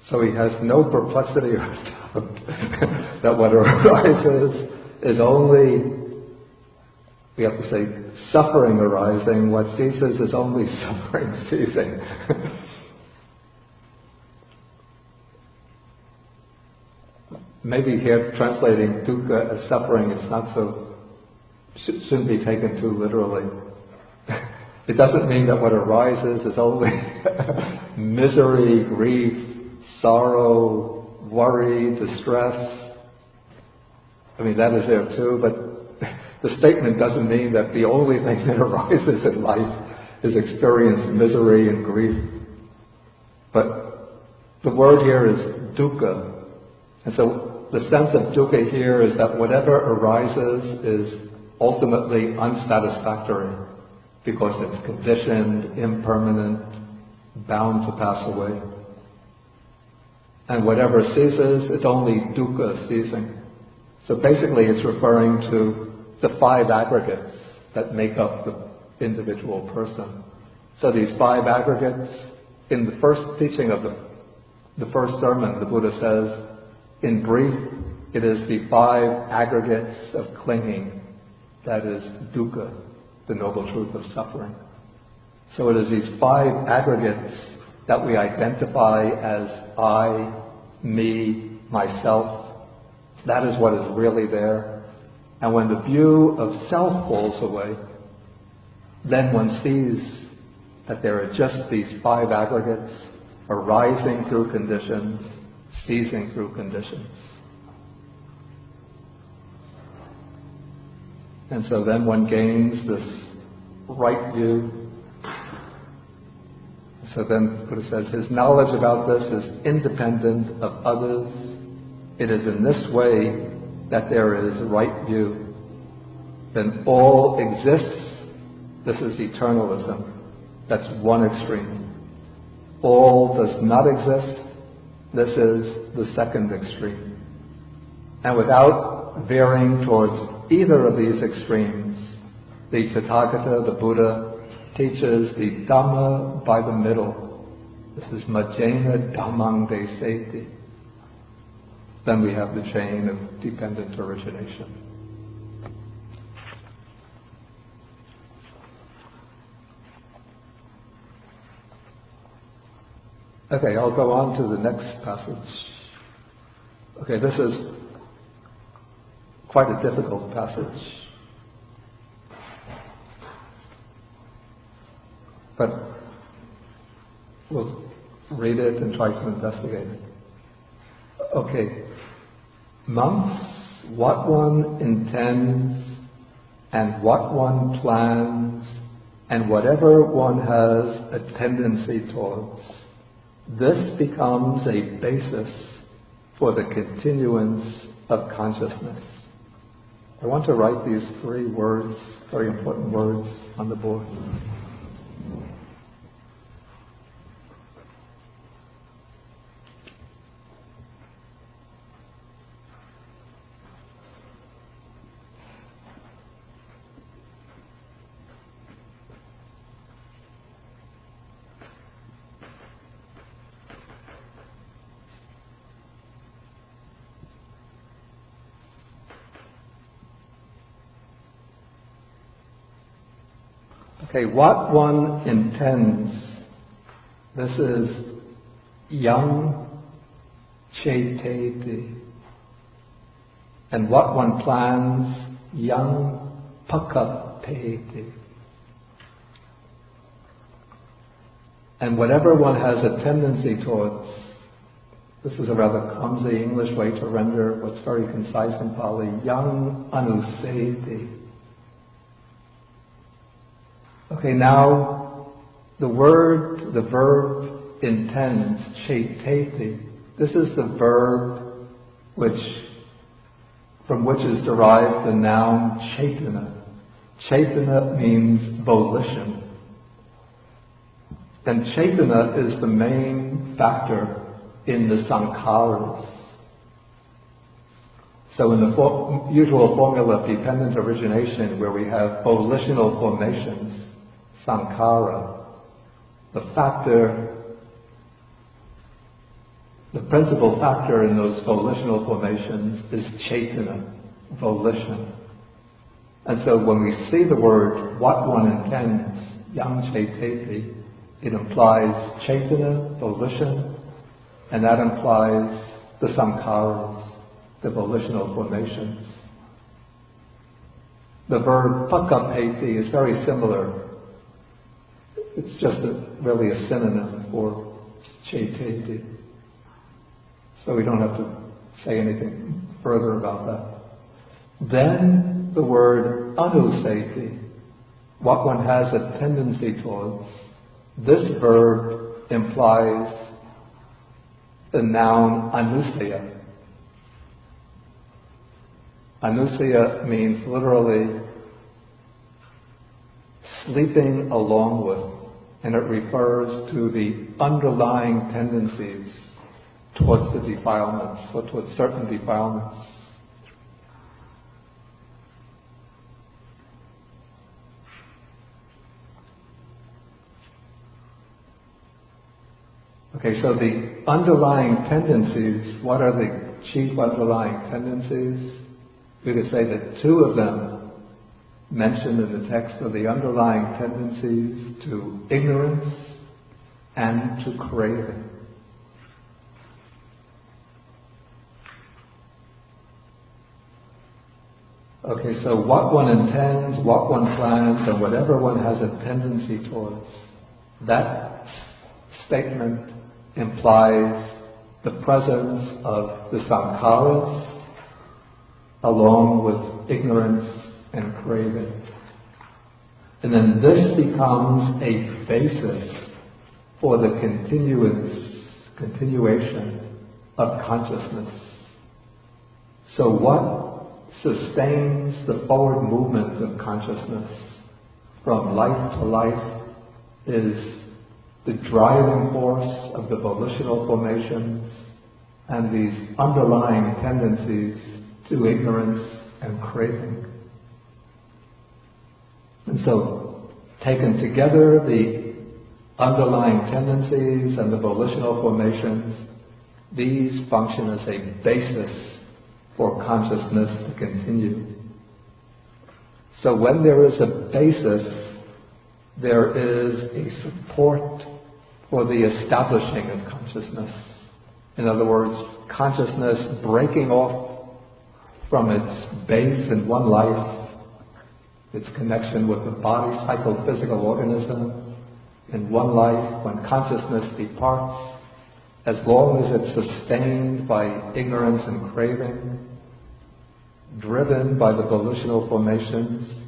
So he has no perplexity or doubt that what arises is only, we have to say, suffering arising. What ceases is only suffering ceasing. maybe here translating dukkha as suffering is not so, shouldn't be taken too literally. It doesn't mean that what arises is only misery, grief, sorrow, worry, distress. I mean, that is there too, but the statement doesn't mean that the only thing that arises in life is experienced misery and grief. But the word here is dukkha. And so the sense of dukkha here is that whatever arises is ultimately unsatisfactory because it's conditioned, impermanent, bound to pass away. And whatever ceases, it's only dukkha ceasing. So basically it's referring to the 5 aggregates that make up the individual person. So these 5 aggregates, in the first teaching of the first sermon, the Buddha says, in brief, it is the 5 aggregates of clinging, that is dukkha, the noble truth of suffering. So it is these 5 aggregates that we identify as I, me, myself. That is what is really there. And when the view of self falls away, then one sees that there are just these 5 aggregates arising through conditions, ceasing through conditions. And so then one gains this right view. So then Buddha says, his knowledge about this is independent of others. It is in this way that there is right view. Then all exists. This is eternalism. That's one extreme. All does not exist. This is the second extreme. And without veering towards either of these extremes, the Tathagata, the Buddha, teaches the Dhamma by the middle. This is Majjhima Dhammang Deseti. Then we have the chain of dependent origination. Okay, I'll go on to the next passage. Okay, this is quite a difficult passage. But we'll read it and try to investigate it. Okay. Monks, what one intends and what one plans and whatever one has a tendency towards, this becomes a basis for the continuance of consciousness. I want to write these 3 words, very important words, on the board. Okay, what one intends, this is yang ceteti. And what one plans, yang pakapeti. And whatever one has a tendency towards, this is a rather clumsy English way to render what's very concise in Pali, yang anuseti. Okay, now the verb intends, ceteti. This is the verb from which is derived the noun cetana. Cetana means volition. And cetana is the main factor in the sankharas. So in the usual formula of dependent origination, where we have volitional formations, sankhara, the principal factor in those volitional formations is cetana, volition. And so when we see the word, what one intends, yang ceteti, it implies cetana, volition, and that implies the sankharas. the volitional formations. The verb pakapeti is very similar. It's just really a synonym for cheteti. So we don't have to say anything further about that. Then the word anuseti, what one has a tendency towards. This verb implies the noun anusaya. Anusaya means literally sleeping along with, and it refers to the underlying tendencies towards the defilements, or towards certain defilements. Okay, so the underlying tendencies, what are the chief underlying tendencies? We could say that two of them mentioned in the text are the underlying tendencies to ignorance and to craving. Okay, so what one intends, what one plans, and whatever one has a tendency towards, that statement implies the presence of the sankharas along with ignorance and craving. And then this becomes a basis for the continuation of consciousness. So what sustains the forward movement of consciousness from life to life is the driving force of the volitional formations and these underlying tendencies to ignorance and craving. And so, taken together, the underlying tendencies and the volitional formations, these function as a basis for consciousness to continue. So when there is a basis, there is a support for the establishing of consciousness. In other words, consciousness breaking off from its base in one life, its connection with the body, psychophysical organism, in one life, when consciousness departs, as long as it's sustained by ignorance and craving, driven by the volitional formations,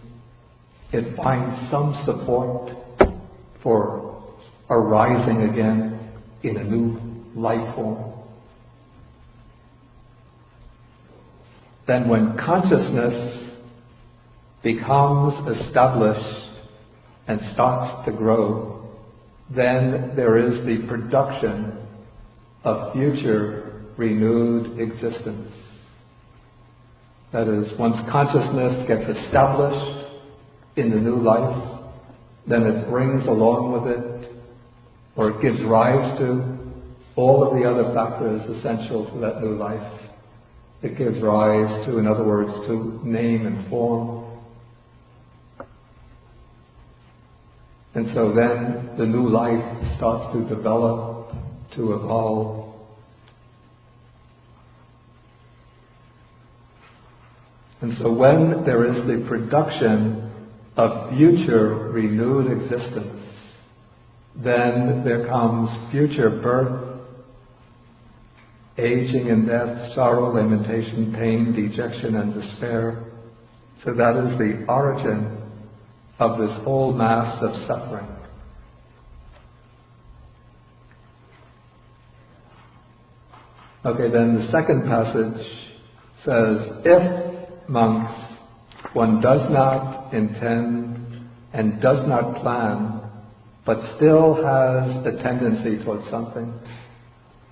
it finds some support for arising again in a new life form. Then when consciousness becomes established and starts to grow, then there is the production of future renewed existence. That is, once consciousness gets established in the new life, then it brings along with it, or it gives rise to, all of the other factors essential to that new life. It gives rise to, in other words, to name and form. And so then the new life starts to develop, to evolve. And so when there is the production of future renewed existence, then there comes future birth, aging and death, sorrow, lamentation, pain, dejection, and despair. So that is the origin of this whole mass of suffering. Okay, then the second passage says, if, monks, one does not intend and does not plan, but still has a tendency towards something,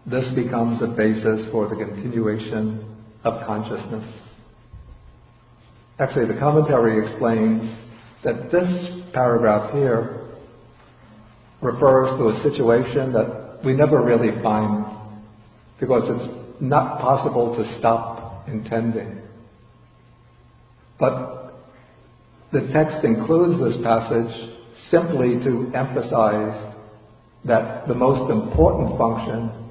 this becomes a basis for the continuation of consciousness. Actually, the commentary explains that this paragraph here refers to a situation that we never really find, because it's not possible to stop intending. But the text includes this passage simply to emphasize that the most important function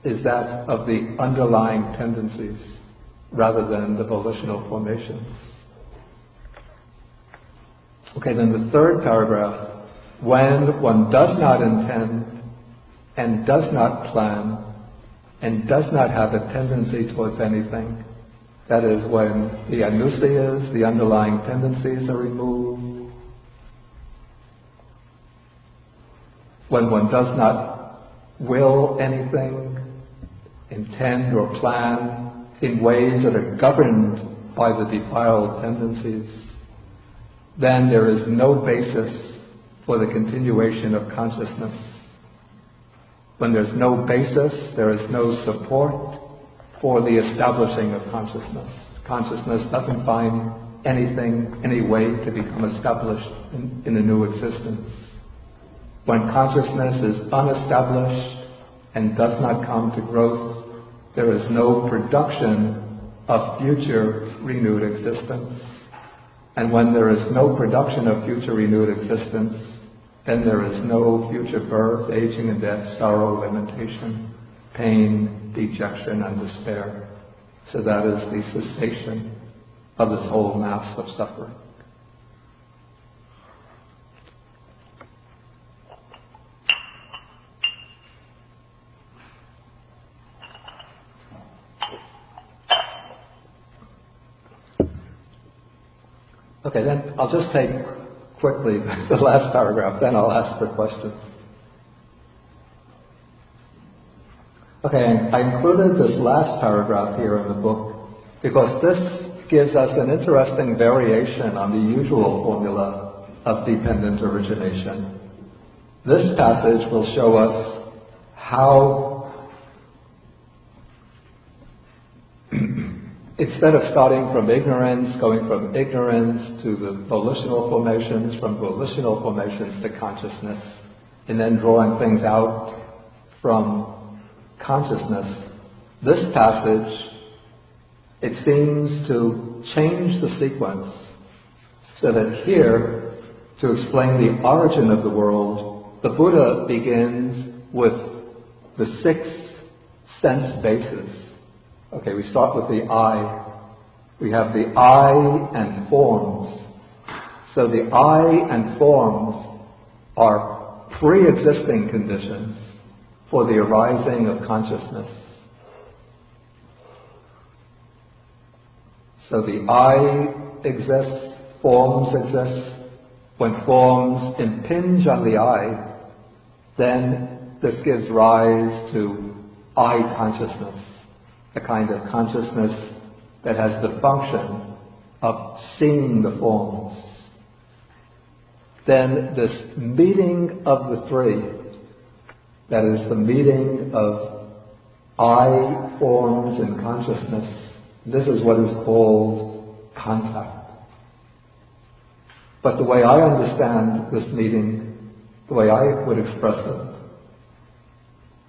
is that of the underlying tendencies. rather than the volitional formations. Okay, then the third paragraph, when one does not intend and does not plan and does not have a tendency towards anything, that is when the anusayas, the underlying tendencies, are removed, when one does not will anything, intend or plan in ways that are governed by the defiled tendencies, then there is no basis for the continuation of consciousness. When there's no basis, there is no support for the establishing of consciousness. Consciousness doesn't find anything, any way to become established in a new existence. When consciousness is unestablished and does not come to growth, there is no production of future renewed existence. And when there is no production of future renewed existence, then there is no future birth, aging and death, sorrow, limitation, pain, dejection and despair. So that is the cessation of this whole mass of suffering. Okay, then I'll just take quickly the last paragraph, then I'll ask for questions. Okay, I included this last paragraph here in the book because this gives us an interesting variation on the usual formula of dependent origination. This passage will show us how instead of starting from ignorance, going from ignorance to the volitional formations, from volitional formations to consciousness, and then drawing things out from consciousness, this passage, it seems to change the sequence so that here, to explain the origin of the world, the Buddha begins with the 6 sense bases. Okay, we start with the I. We have the I and forms. So the I and forms are pre-existing conditions for the arising of consciousness. So the I exists, forms exist. When forms impinge on the I, then this gives rise to I consciousness. A kind of consciousness that has the function of seeing the forms. Then this meeting of the 3, that is the meeting of I, forms, and consciousness, this is what is called contact. But the way I understand this meeting, the way I would express it,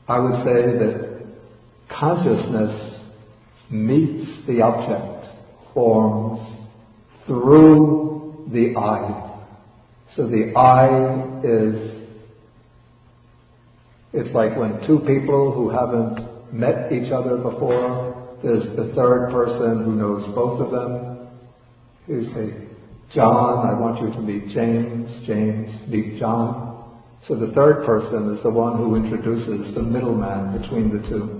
I would say that consciousness meets the object, forms, through the I. So the I is, it's like when 2 people who haven't met each other before, there's the third person who knows both of them. You say, John, I want you to meet James. James, meet John. So the third person is the one who introduces the middleman between the 2.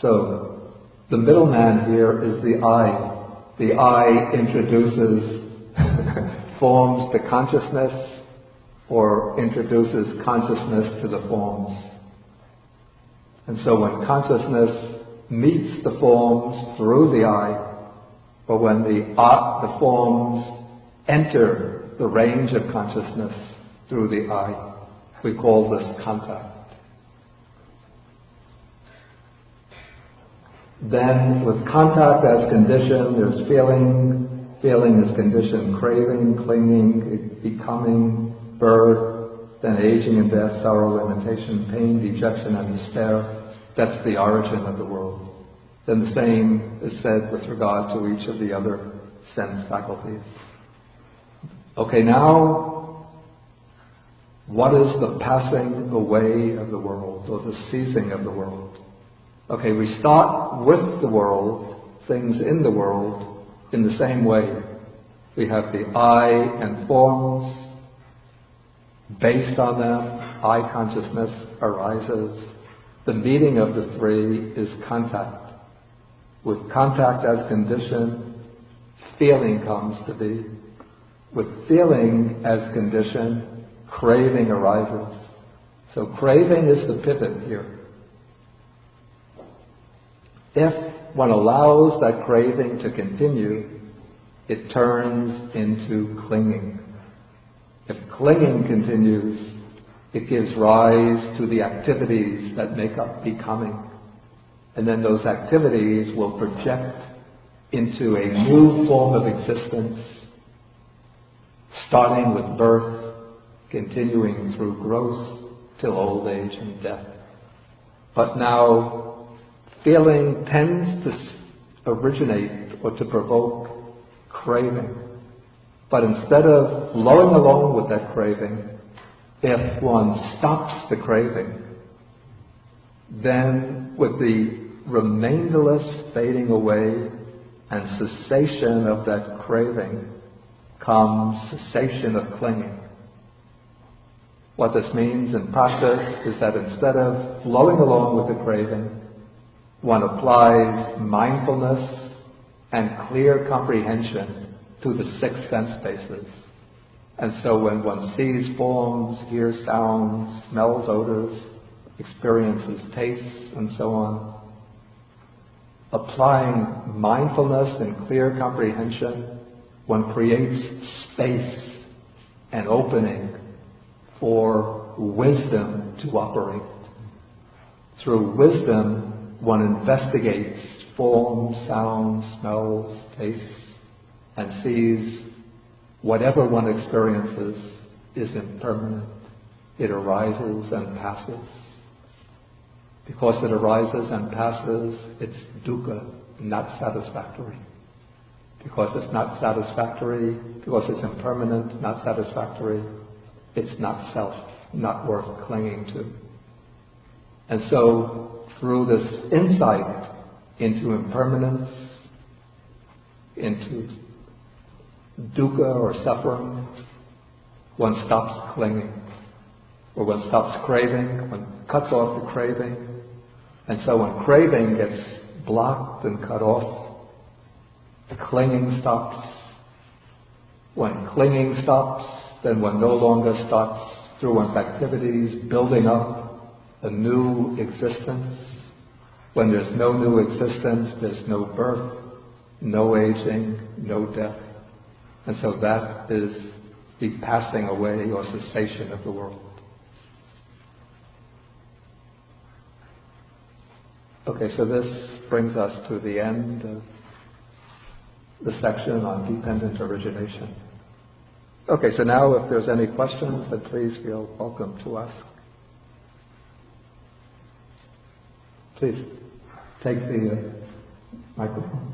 So, the middleman here is the I. The I introduces forms to consciousness, or introduces consciousness to the forms. And so when consciousness meets the forms through the I, or when the forms enter the range of consciousness through the I, we call this contact. Then, with contact as condition, there's feeling. Feeling is condition, craving, clinging, becoming, birth, then aging and death, sorrow, limitation, pain, dejection, and despair. That's the origin of the world. Then the same is said with regard to each of the other sense faculties. Okay, now, what is the passing away of the world, or the ceasing of the world? Okay, we start with the world, things in the world, in the same way. We have the I and forms. Based on them, I consciousness arises. The meeting of the three is contact. With contact as condition, feeling comes to be. With feeling as condition, craving arises. So craving is the pivot here. If one allows that craving to continue, it turns into clinging. If clinging continues, it gives rise to the activities that make up becoming. And then those activities will project into a new form of existence, starting with birth, continuing through growth till old age and death. But now, feeling tends to originate or to provoke craving. But instead of flowing along with that craving, if one stops the craving, then with the remainderless fading away and cessation of that craving comes cessation of clinging. What this means in practice is that instead of flowing along with the craving, one applies mindfulness and clear comprehension to the six sense bases. And so when one sees forms, hears sounds, smells odors, experiences tastes, and so on, applying mindfulness and clear comprehension, one creates space and opening for wisdom to operate. Through wisdom, one investigates forms, sounds, smells, tastes, and sees whatever one experiences is impermanent. It arises and passes. Because it arises and passes, it's dukkha, not satisfactory. Because it's not satisfactory, because it's impermanent, not satisfactory, it's not self, not worth clinging to. And so, through this insight into impermanence, into dukkha or suffering, one stops clinging, or one stops craving, one cuts off the craving. And so when craving gets blocked and cut off, the clinging stops. When clinging stops, then one no longer starts through one's activities building up a new existence. When there's no new existence, there's no birth, no aging, no death. And so that is the passing away or cessation of the world. Okay, so this brings us to the end of the section on dependent origination. Okay, so now if there's any questions, then please feel welcome to ask. Please, take the microphone.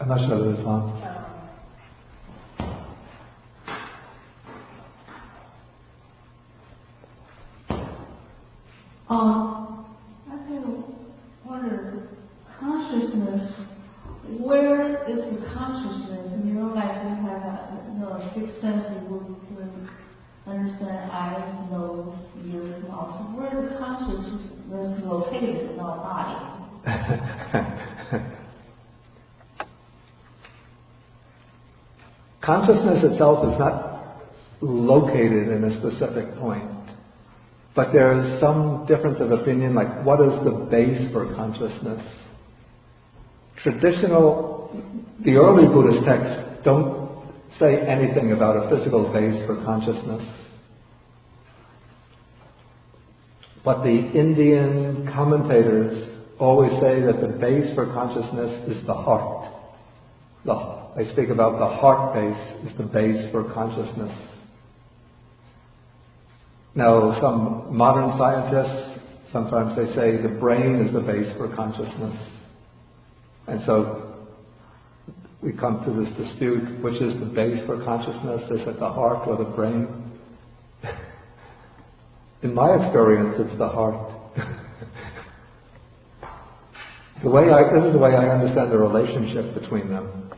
I'm not sure that it's on. I kind of wonder, consciousness, where is the consciousness? You know, like we have a sixth senses, we understand eyes, nose, ears, mouth. So where is the consciousness located in our body? Consciousness itself is not located in a specific point, but there is some difference of opinion, like what is the base for consciousness? The early Buddhist texts don't say anything about a physical base for consciousness. But the Indian commentators always say that the base for consciousness is the heart. They speak about the heart base is the base for consciousness. Now, some modern scientists, sometimes they say the brain is the base for consciousness. And so we come to this dispute, which is the base for consciousness? Is it the heart or the brain? In my experience, it's the heart. This is the way I understand the relationship between them.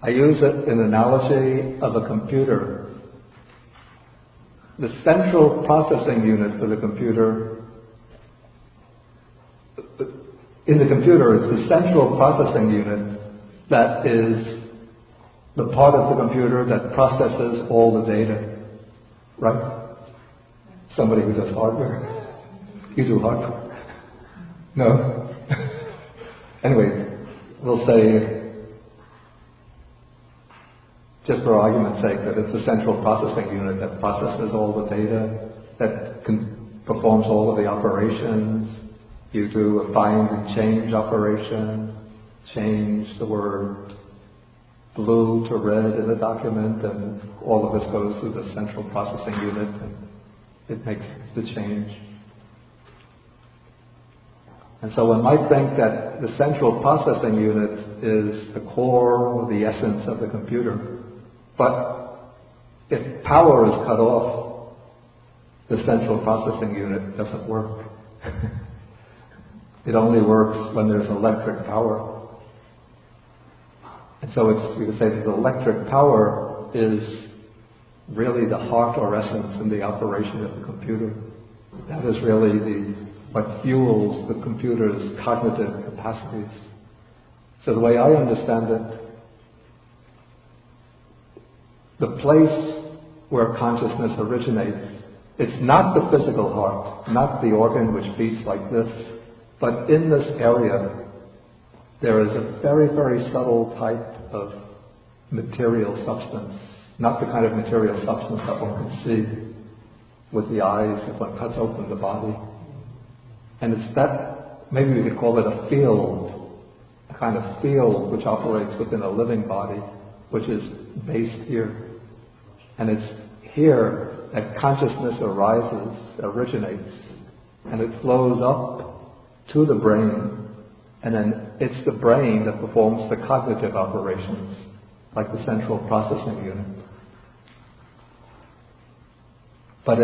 I use it in analogy of a computer. The central processing unit for the computer, in the computer, it's the central processing unit that is the part of the computer that processes all the data. Right? Somebody who does hardware. You do hardware? No? Anyway, we'll say, just for argument's sake, that it's the central processing unit that processes all the data, that performs all of the operations. You do a find and change operation, change the word blue to red in a document, and all of this goes through the central processing unit, and it makes the change. And so one might think that the central processing unit is the core or the essence of the computer. But if power is cut off, the central processing unit doesn't work. It only works when there's electric power. And so you could say that the electric power is really the heart or essence in the operation of the computer. That is really what fuels the computer's cognitive capacities. So the way I understand it, the place where consciousness originates, it's not the physical heart, not the organ which beats like this, but in this area there is a very, very subtle type of material substance, not the kind of material substance that one can see with the eyes if one cuts open the body. And it's that, maybe we could call it a field, a kind of field which operates within a living body, which is based here. And it's here that consciousness originates, and it flows up to the brain, and then it's the brain that performs the cognitive operations, like the central processing unit. But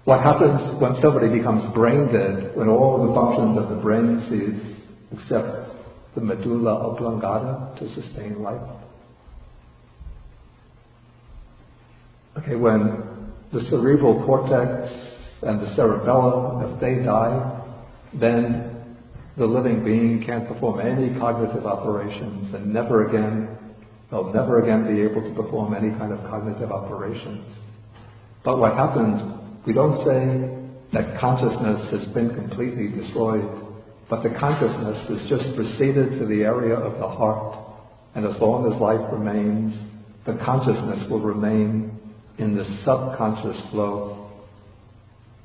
what happens when somebody becomes brain dead, when all the functions of the brain cease, except the medulla oblongata to sustain life? Okay, when the cerebral cortex and the cerebellum, if they die, then the living being can't perform any cognitive operations, and they'll never again be able to perform any kind of cognitive operations. But what happens, we don't say that consciousness has been completely destroyed, but the consciousness has just proceeded to the area of the heart, and as long as life remains, the consciousness will remain in the subconscious flow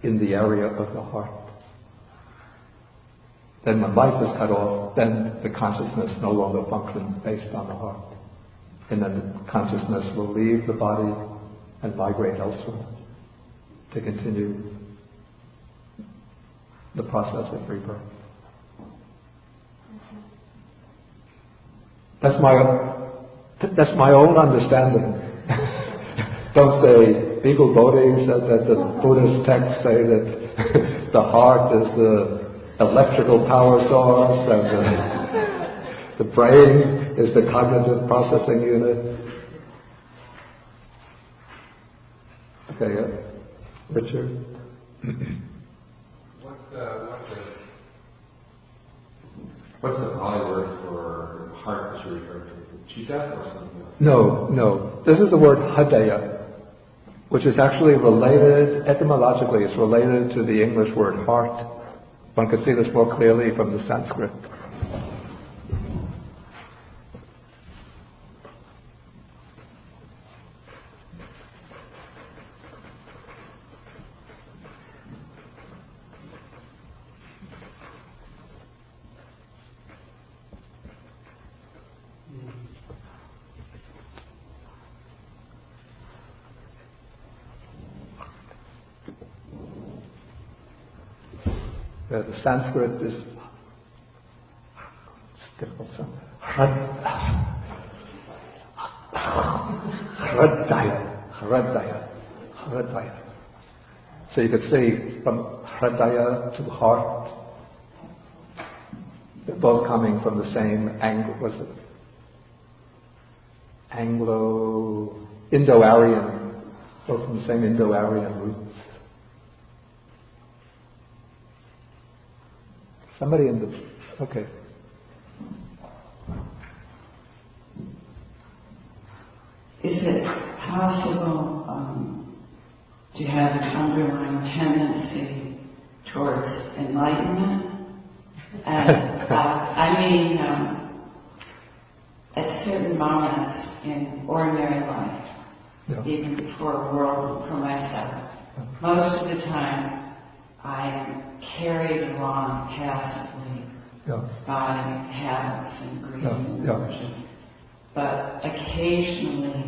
in the area of the heart. Then when life is cut off, then the consciousness no longer functions based on the heart. And then the consciousness will leave the body and migrate elsewhere to continue the process of rebirth. That's my own understanding. Don't say, Bhikkhu Bodhi said that the Buddhist texts say that the heart is the electrical power source and the brain is the cognitive processing unit. Okay, Richard? What's the Pali word for heart that you're referring to? Chitta or something else? No. This is the word hadaya, which is actually related, etymologically, it's related to the English word heart. One can see this more clearly from the Sanskrit. The Sanskrit is difficult. Hridaya. Hridaya. So you could see from Hridaya to heart, they're both coming from the same Indo-Aryan, both from the same Indo-Aryan roots. Somebody in the, okay. Is it possible to have an underlying tendency towards enlightenment? And at certain moments in ordinary life, even before a world for myself, most of the time I am carried along passively by habits and greed and aversion. But occasionally,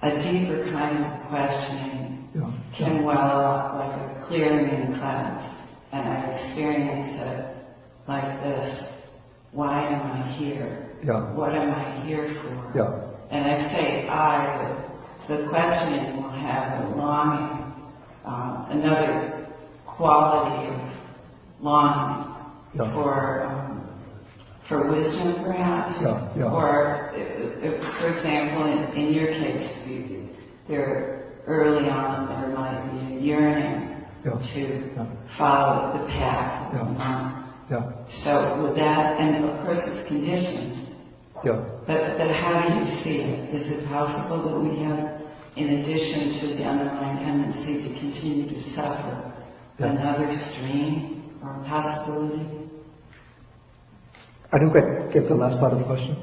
a deeper kind of questioning can well up like a clearing in clouds, and I experience it like this: why am I here? What am I here for? And I say I, but the questioning will have a longing, another quality of longing for wisdom, perhaps, or if, for example, in your case, there early on there might be a yearning to follow the path of the monk. So with that, and of course it's conditioned. But how do you see it? Is it possible that we have, in addition to the underlying tendency to continue to suffer, another stream or possibility? I didn't quite get the last part of the question.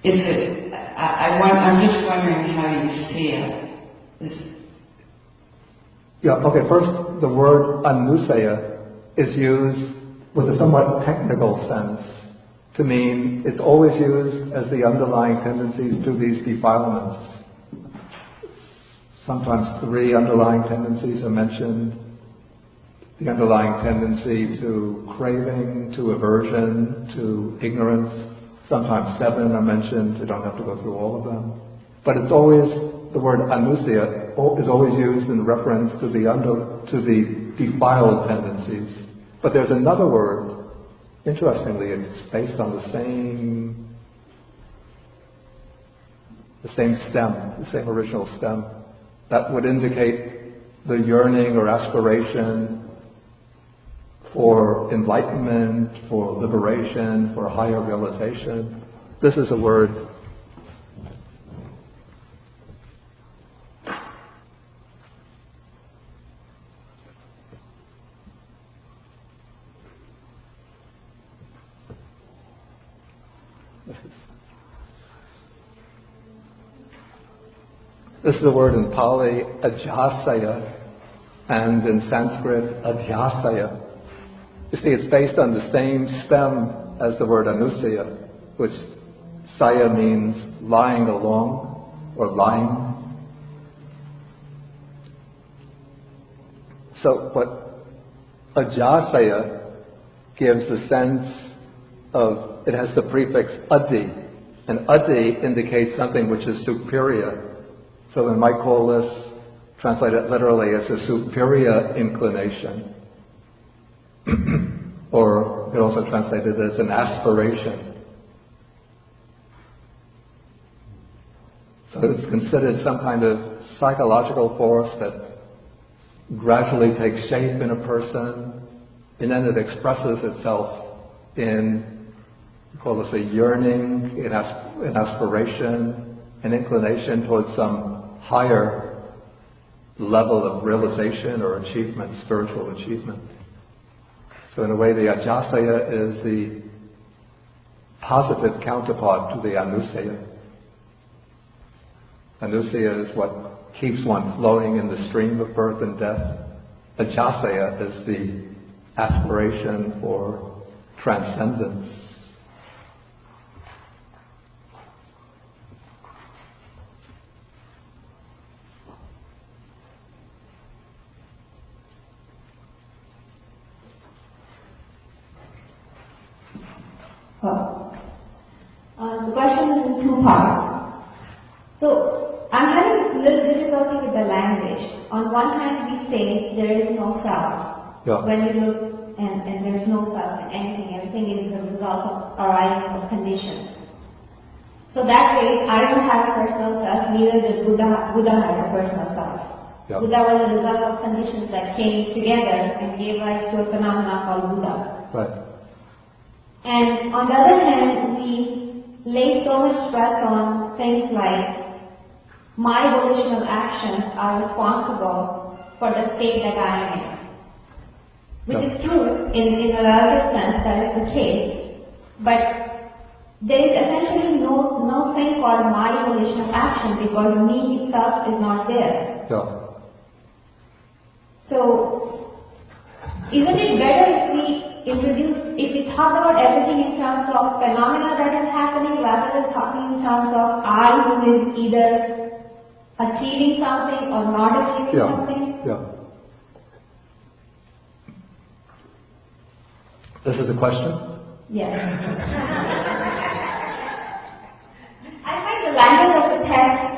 Is it? I'm just wondering how you see it. Okay. First, the word anusaya is used with a somewhat technical sense to mean it's always used as the underlying tendencies to these defilements. Sometimes 3 underlying tendencies are mentioned. The underlying tendency to craving, to aversion, to ignorance. Sometimes 7 are mentioned. You don't have to go through all of them. But it's always, the word anusaya is always used in reference to the defiled tendencies. But there's another word, interestingly, it's based on the same stem, the same original stem, that would indicate the yearning or aspiration for enlightenment, for liberation, for higher realization. This is a word This is the word in Pali, ajasaya, and in Sanskrit, adhyasaya. You see, it's based on the same stem as the word anusaya, which saya means lying along or lying. So what ajasaya gives a sense of, it has the prefix adi, and adi indicates something which is superior. So we might call this, translate it literally, as a superior inclination. Or you could also translate it as an aspiration. So it's considered some kind of psychological force that gradually takes shape in a person, and then it expresses itself in, we call this a yearning, an aspiration, an inclination towards some higher level of realization or achievement, spiritual achievement. So in a way, the ajasaya is the positive counterpart to the anusaya. Anusaya is what keeps one flowing in the stream of birth and death. Ajasaya is the aspiration for transcendence. The question is in 2 parts. So I'm On one hand, we say there is no self. Yeah. When we look and there's no self in anything, everything is a result of arising of conditions. So that way, I don't have a personal self, neither did Buddha had a personal self. Yeah. Buddha was a result of conditions that came together and gave rise to a phenomenon called Buddha. Right. And on the other hand, we lay so much stress on things like my volitional actions are responsible for the state that I am in. Which is true in a relative sense, that is the case. But there is essentially no thing called my volitional action because me itself is not there. Yeah. So, isn't it better if we talk about everything in terms of phenomena that is happening rather than talking in terms of I who is either achieving something or not achieving something? Yeah. This is a question? Yes. I find the language of the text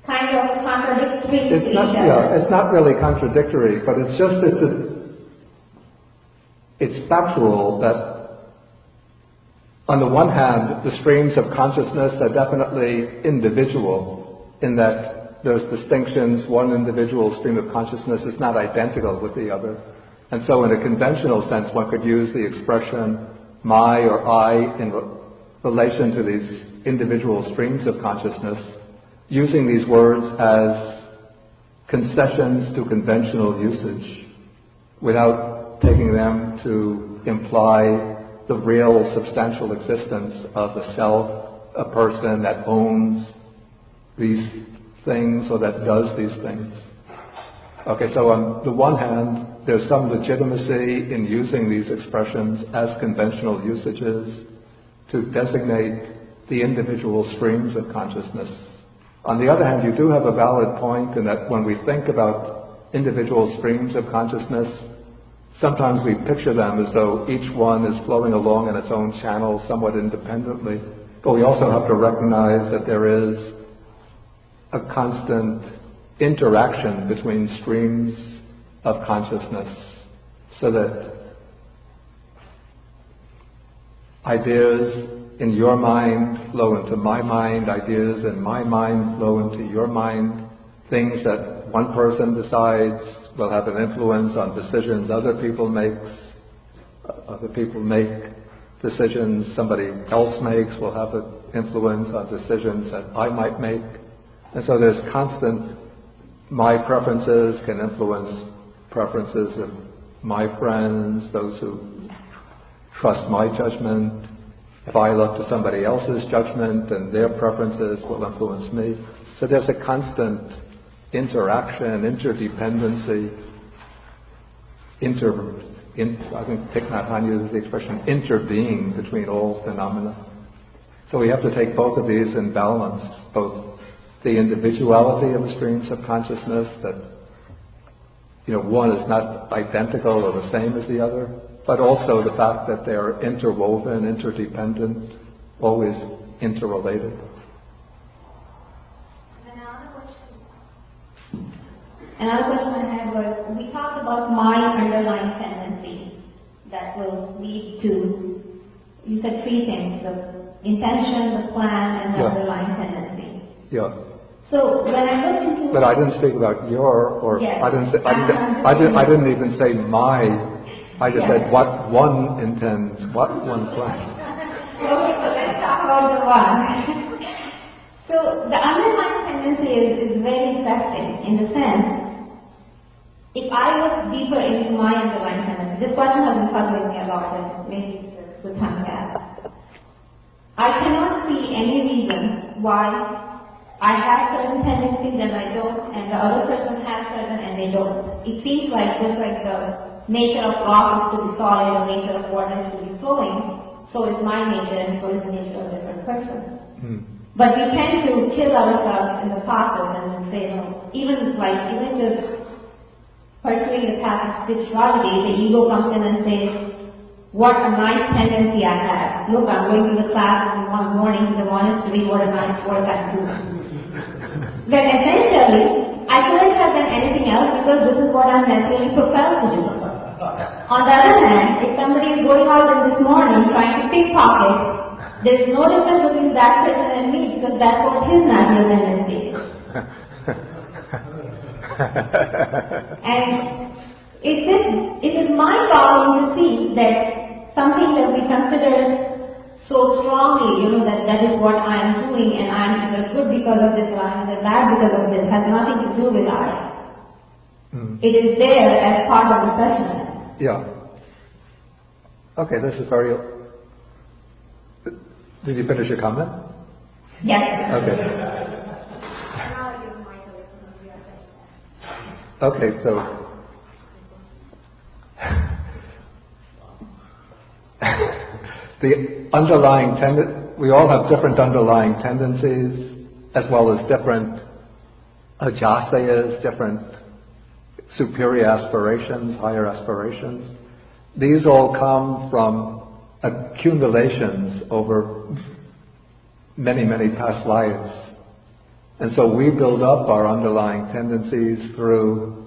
kind of contradictory to each other. Yeah, it's not really contradictory, but it's just it's factual that on the one hand, the streams of consciousness are definitely individual in that there's distinctions. One individual stream of consciousness is not identical with the other. And so in a conventional sense, one could use the expression my or I in relation to these individual streams of consciousness, using these words as concessions to conventional usage without taking them to imply the real substantial existence of a self, a person that owns these things or that does these things. Okay, so on the one hand, there's some legitimacy in using these expressions as conventional usages to designate the individual streams of consciousness. On the other hand, you do have a valid point in that when we think about individual streams of consciousness, sometimes we picture them as though each one is flowing along in its own channel somewhat independently. But we also have to recognize that there is a constant interaction between streams of consciousness, so that ideas in your mind flow into my mind, ideas in my mind flow into your mind, things that one person decides will have an influence on decisions other people make, decisions somebody else makes will have an influence on decisions that I might make. And so there's constant, my preferences can influence preferences of my friends, those who trust my judgment. If I look to somebody else's judgment, then their preferences will influence me. So there's a constant interaction, interdependency, I think Thich Nhat Hanh uses the expression interbeing between all phenomena. So we have to take both of these in balance, both the individuality of the streams of consciousness, that one is not identical or the same as the other, but also the fact that they are interwoven, interdependent, always interrelated. Another question I had was, we talked about my underlying tendency that will lead to, you said three things, the intention, the plan, and the underlying tendency. Yeah. So when I look into... But I didn't speak about your, or yes, I didn't even say my. I just said what one intends, what one plans. Okay, so let's talk about the one. So the underlying tendency is very interesting in the sense, if I look deeper into my underlying tendency, this question has been puzzling me a lot, and maybe it's a good time to ask. I cannot see any reason why I have certain tendencies and I don't, and the other person has certain and they don't. It seems like just like the nature of rock is to be solid or nature of water is to be flowing, so is my nature and so is the nature of a different person. But we tend to kill ourselves in the process and say, even with pursuing the path of spirituality, the ego comes in and says, what a nice tendency I have. Look, I'm going to the class in one morning in the monastery, what a nice work I'm doing. But essentially, I couldn't anything else because this is what I'm naturally propelled to do. On the other hand, if somebody is going out in this morning trying to pickpocket, there is no difference between that person and me because that's what his natural tendency is. And it is mind-boggling to see that something that we consider so strongly, that is what I am doing and I am either good because of this or I am either bad because of this, has nothing to do with I. It is there as part of the suchness. Yeah. Okay, this is very... Did you finish your comment? Yes. Okay. Okay, so... the underlying we all have different underlying tendencies, as well as different ajasayas, different superior aspirations, higher aspirations. These all come from accumulations over many, many past lives. And so we build up our underlying tendencies through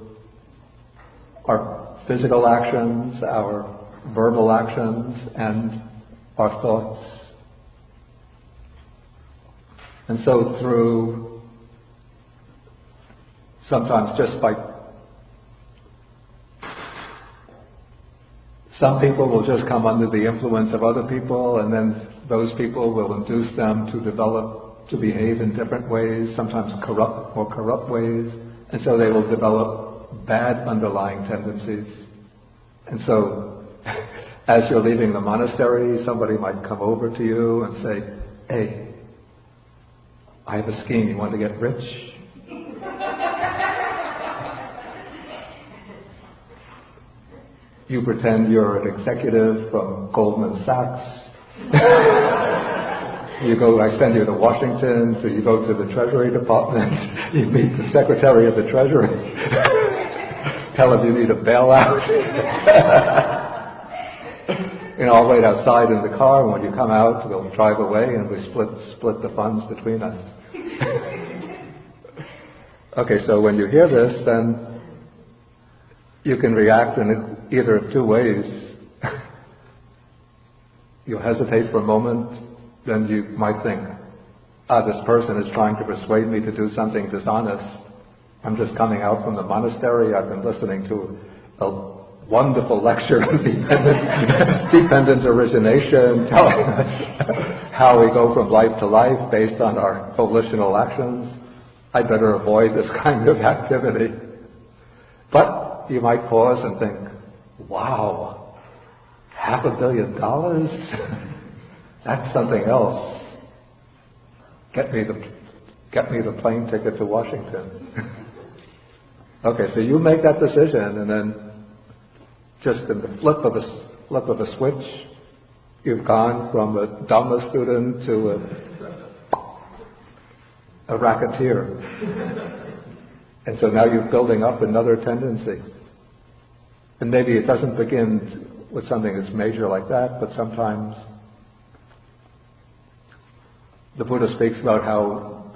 our physical actions, our verbal actions, and our thoughts. And so through, sometimes just by, some people will just come under the influence of other people, and then those people will induce them to develop, to behave in different ways, sometimes more corrupt ways, and so they will develop bad underlying tendencies. And so, as you're leaving the monastery, somebody might come over to you and say, "Hey, I have a scheme, you want to get rich?" You pretend you're an executive from Goldman Sachs. I send you to Washington, you go to the Treasury Department, you meet the Secretary of the Treasury, tell him you need a bailout. I'll wait outside in the car, and when you come out, we'll drive away and we split the funds between us. Okay, so when you hear this, then you can react in either of two ways. You hesitate for a moment, then you might think, this person is trying to persuade me to do something dishonest. I'm just coming out from the monastery, I've been listening to a wonderful lecture on dependent origination, telling us how we go from life to life based on our volitional actions. I'd better avoid this kind of activity. But you might pause and think, wow, $500 million? That's something else. Get me the plane ticket to Washington. Okay, so you make that decision, and then just in the flip of a switch, you've gone from a Dhamma student to a racketeer. And so now you're building up another tendency. And maybe it doesn't begin with something that's major like that, but sometimes the Buddha speaks about how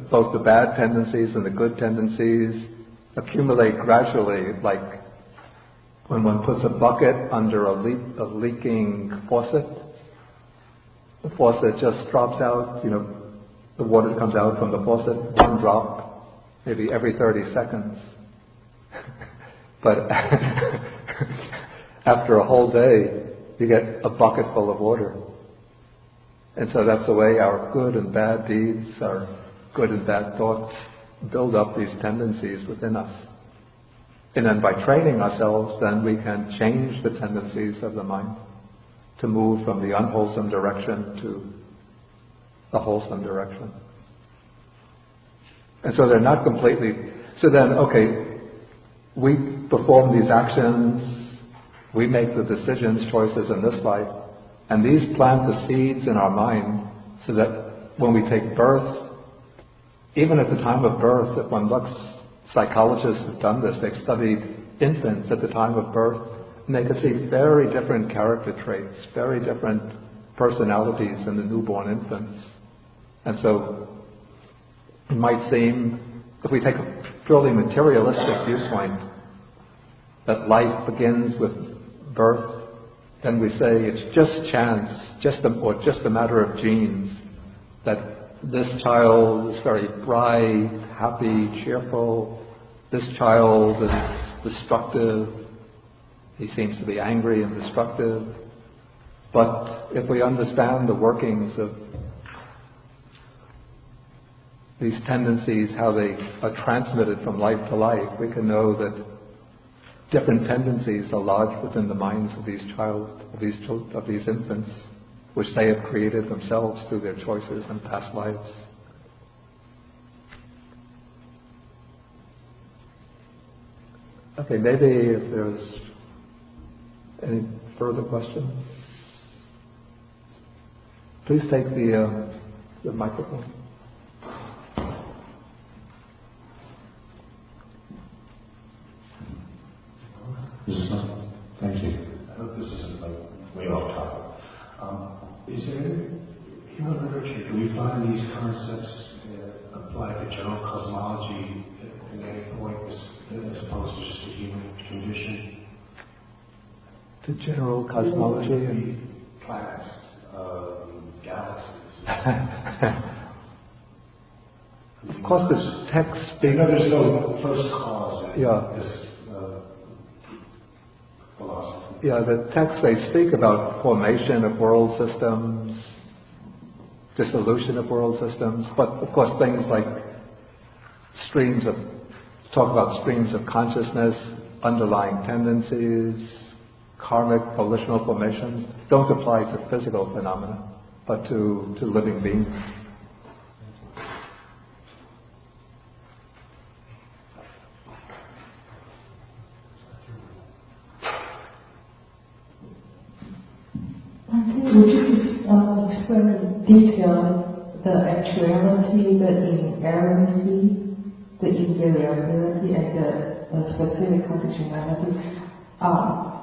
both the bad tendencies and the good tendencies accumulate gradually, like when one puts a bucket under a leaking faucet. The faucet just drops out, the water comes out from the faucet, one drop, maybe every 30 seconds. But after a whole day, you get a bucket full of water. And so that's the way our good and bad deeds, our good and bad thoughts build up these tendencies within us. And then by training ourselves, then we can change the tendencies of the mind to move from the unwholesome direction to the wholesome direction. And so they're not completely... So then, okay, we perform these actions, we make the decisions, choices in this life, and these plant the seeds in our mind so that when we take birth, even at the time of birth, if one looks, psychologists have done this, they've studied infants at the time of birth, and they can see very different character traits, very different personalities in the newborn infants. And so it might seem, if we take purely materialistic viewpoint, that life begins with birth, then we say it's just chance, or just a matter of genes, that this child is very bright, happy, cheerful, this child is destructive, he seems to be angry and destructive. But if we understand the workings of these tendencies, how they are transmitted from life to life, we can know that different tendencies are lodged within the minds of these infants, which they have created themselves through their choices and past lives. Okay, maybe if there's any further questions, please take the microphone. Thank you. I hope this isn't way off topic. Is there, in the literature, do we find these concepts apply to general cosmology at any point, as opposed to just a human condition? To general cosmology? The planets, galaxies. Of course, the text speaks. I know there's no first cause in this philosophy. Yeah, the texts, they speak about formation of world systems, dissolution of world systems, but of course things like talk about streams of consciousness, underlying tendencies, karmic volitional formations, don't apply to physical phenomena, but to living beings. Would you just explain in detail the actuality, the inerrancy, the invariability, and the specific conditionality on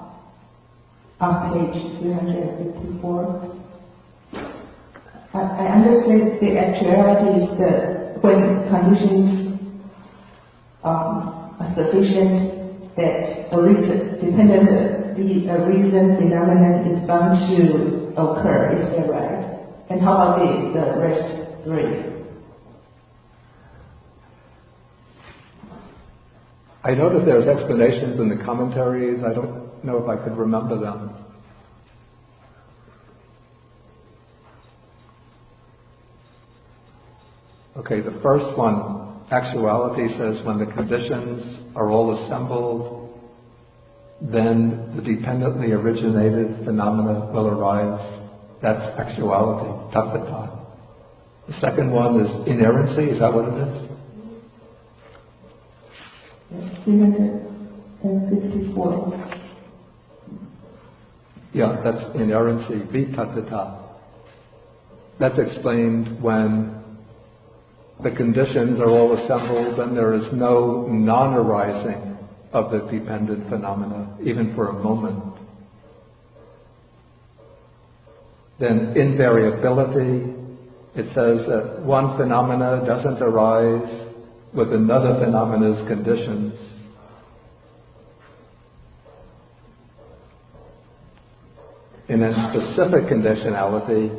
page 354? I understand the actuality is that when conditions are sufficient, that a reason phenomenon is bound to occur. Is that right? And how about the rest three? I know that there's explanations in the commentaries. I don't know if I could remember them. Okay, the first one, actuality, says when the conditions are all assembled, then the dependently originated phenomena will arise. That's actuality, tattva. The second one is inerrancy. Is that what it is? 354. Yeah, that's inerrancy, vitattva. That's explained when the conditions are all assembled and there is no non-arising of the dependent phenomena, even for a moment. Then invariability, it says that one phenomena doesn't arise with another phenomena's conditions. And then specific conditionality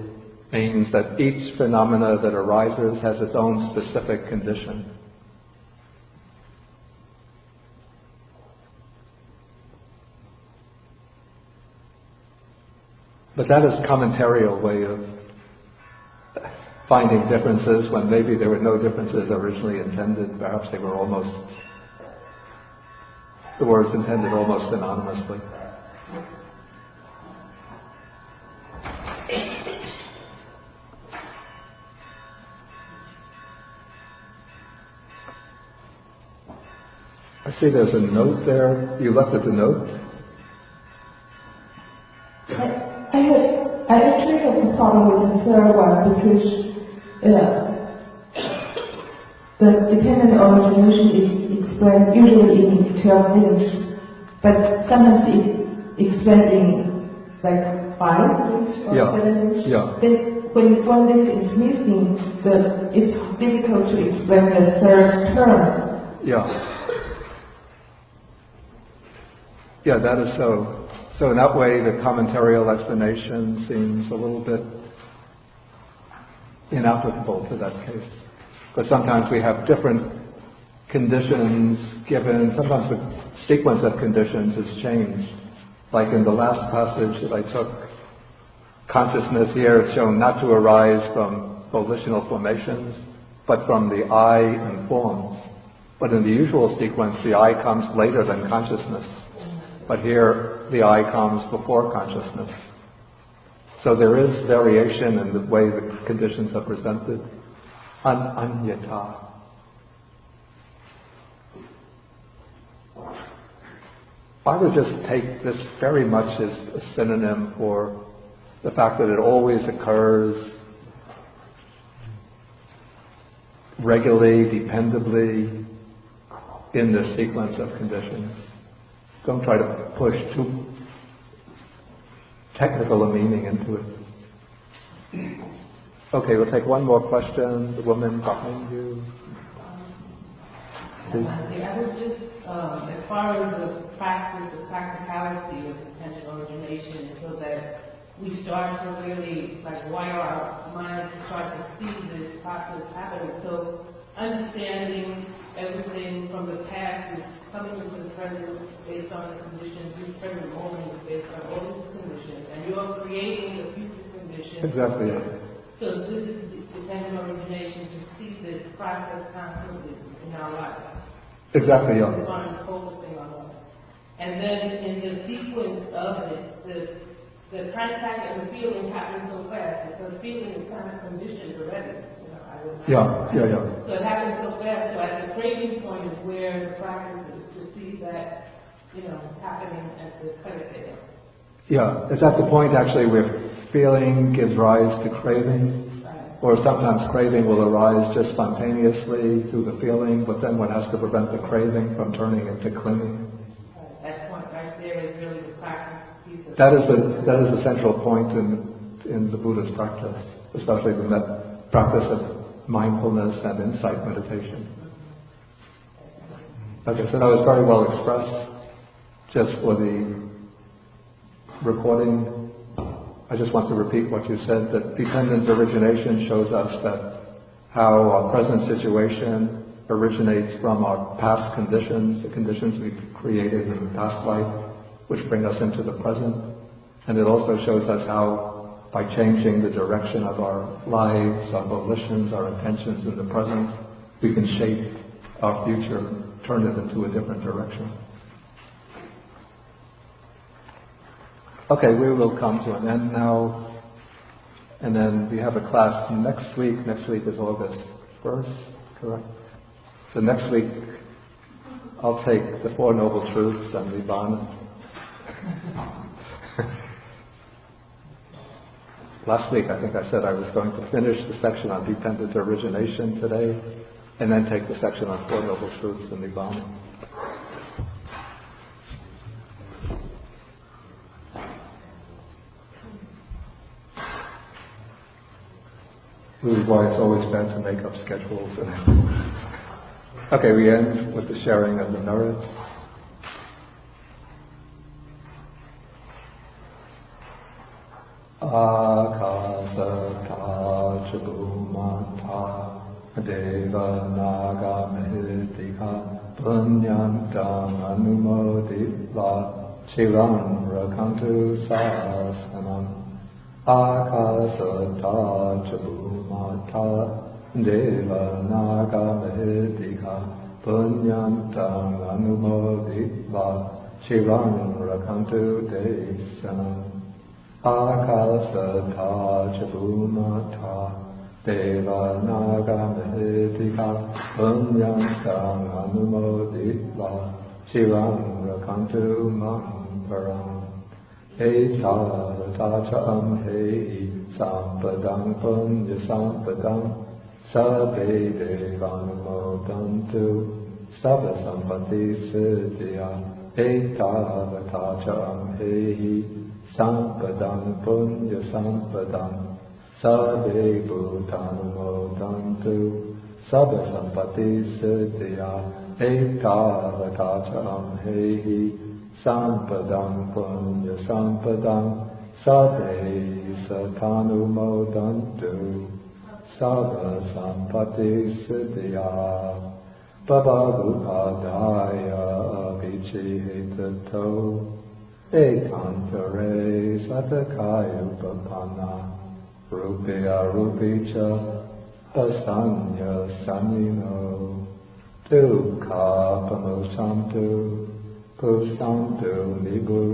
means that each phenomena that arises has its own specific condition. But that is commentarial way of finding differences when maybe there were no differences originally intended. Perhaps they were the words intended almost synonymously. I see there's a note there. You left us a note? I actually have a problem with the third one because the dependent origination is explained usually in 12 links, but sometimes it's explained in like 5 links or 7 links. Yeah. Then when one link is missing, it's difficult to explain the third term. Yeah, that is so. So in that way, the commentarial explanation seems a little bit inapplicable to that case. Because sometimes we have different conditions given, sometimes the sequence of conditions is changed. Like in the last passage that I took, consciousness here is shown not to arise from volitional formations, but from the I and forms. But in the usual sequence, the I comes later than consciousness. But here, the I comes before consciousness. So there is variation in the way the conditions are presented. Anyata. I would just take this very much as a synonym for the fact that it always occurs regularly, dependably in this sequence of conditions. Don't try to push too technical a meaning into it. Okay, we'll take one more question. The woman behind you. Please. I was just, as far as the practicality of potential origination, so that we start to really, wire our minds to start to see this process happening. So understanding everything from the past is coming into the present based on the conditions, this present moment is based on all these conditions, and you're creating the future conditions. Exactly. So this is dependent origination to see this process constantly in our lives. Exactly, yeah. Focusing on that. And then in the sequence of it, the contact and the feeling happens so fast because feeling is kind of conditioned already. Yeah. So it happens so fast. So at the craving point is where the practice is to see that, happening and to cut it there. Yeah, it's at the point actually where feeling gives rise to craving. Or sometimes craving will arise just spontaneously through the feeling, but then one has to prevent the craving from turning into clinging. That point right there is really the practice piece of that is the central point in the Buddha's practice, especially the practice of mindfulness and insight meditation. Okay, so that was very well expressed. Just for the recording, I just want to repeat what you said, that dependent origination shows us that how our present situation originates from our past conditions, the conditions we've created in the past life, which bring us into the present. And it also shows us how, by changing the direction of our lives, our volitions, our intentions in the present, we can shape our future, turn it into a different direction. Okay, we will come to an end now. And then we have a class next week. Next week is August 1st, correct? So next week, I'll take the Four Noble Truths and Nibbana. Last week, I think I said I was going to finish the section on dependent origination today, and then take the section on Four Noble Truths and Nibbana. This is why it's always bad to make up schedules. Okay, we end with the sharing of the merits. Akasata chabumata deva naga mahitika punyantam anumoditva chiram rakantu sasanam. Akasata chabumata deva naga mahitika punyantam anumoditva chiram rakantu desanam. Akasata chabumata deva naga mahitika punyantam anumoditva chiram rakantu mam param. Etavata hei sampadang punya sampadang sabbe devanumodantu sabba sampati siddhya. Etavata hei sampadang punya sampadang sabbe bhutanumodantu Sabba sampati siddhya ekavakacham hehi sampadam punya sampadam sabbe satanumodantu sabba sampati siddhya Bhavagupadaya avichihitato ekantare satakaya upapana rupya rupicha asanya samino dukkha pamoshantu pusantu nibu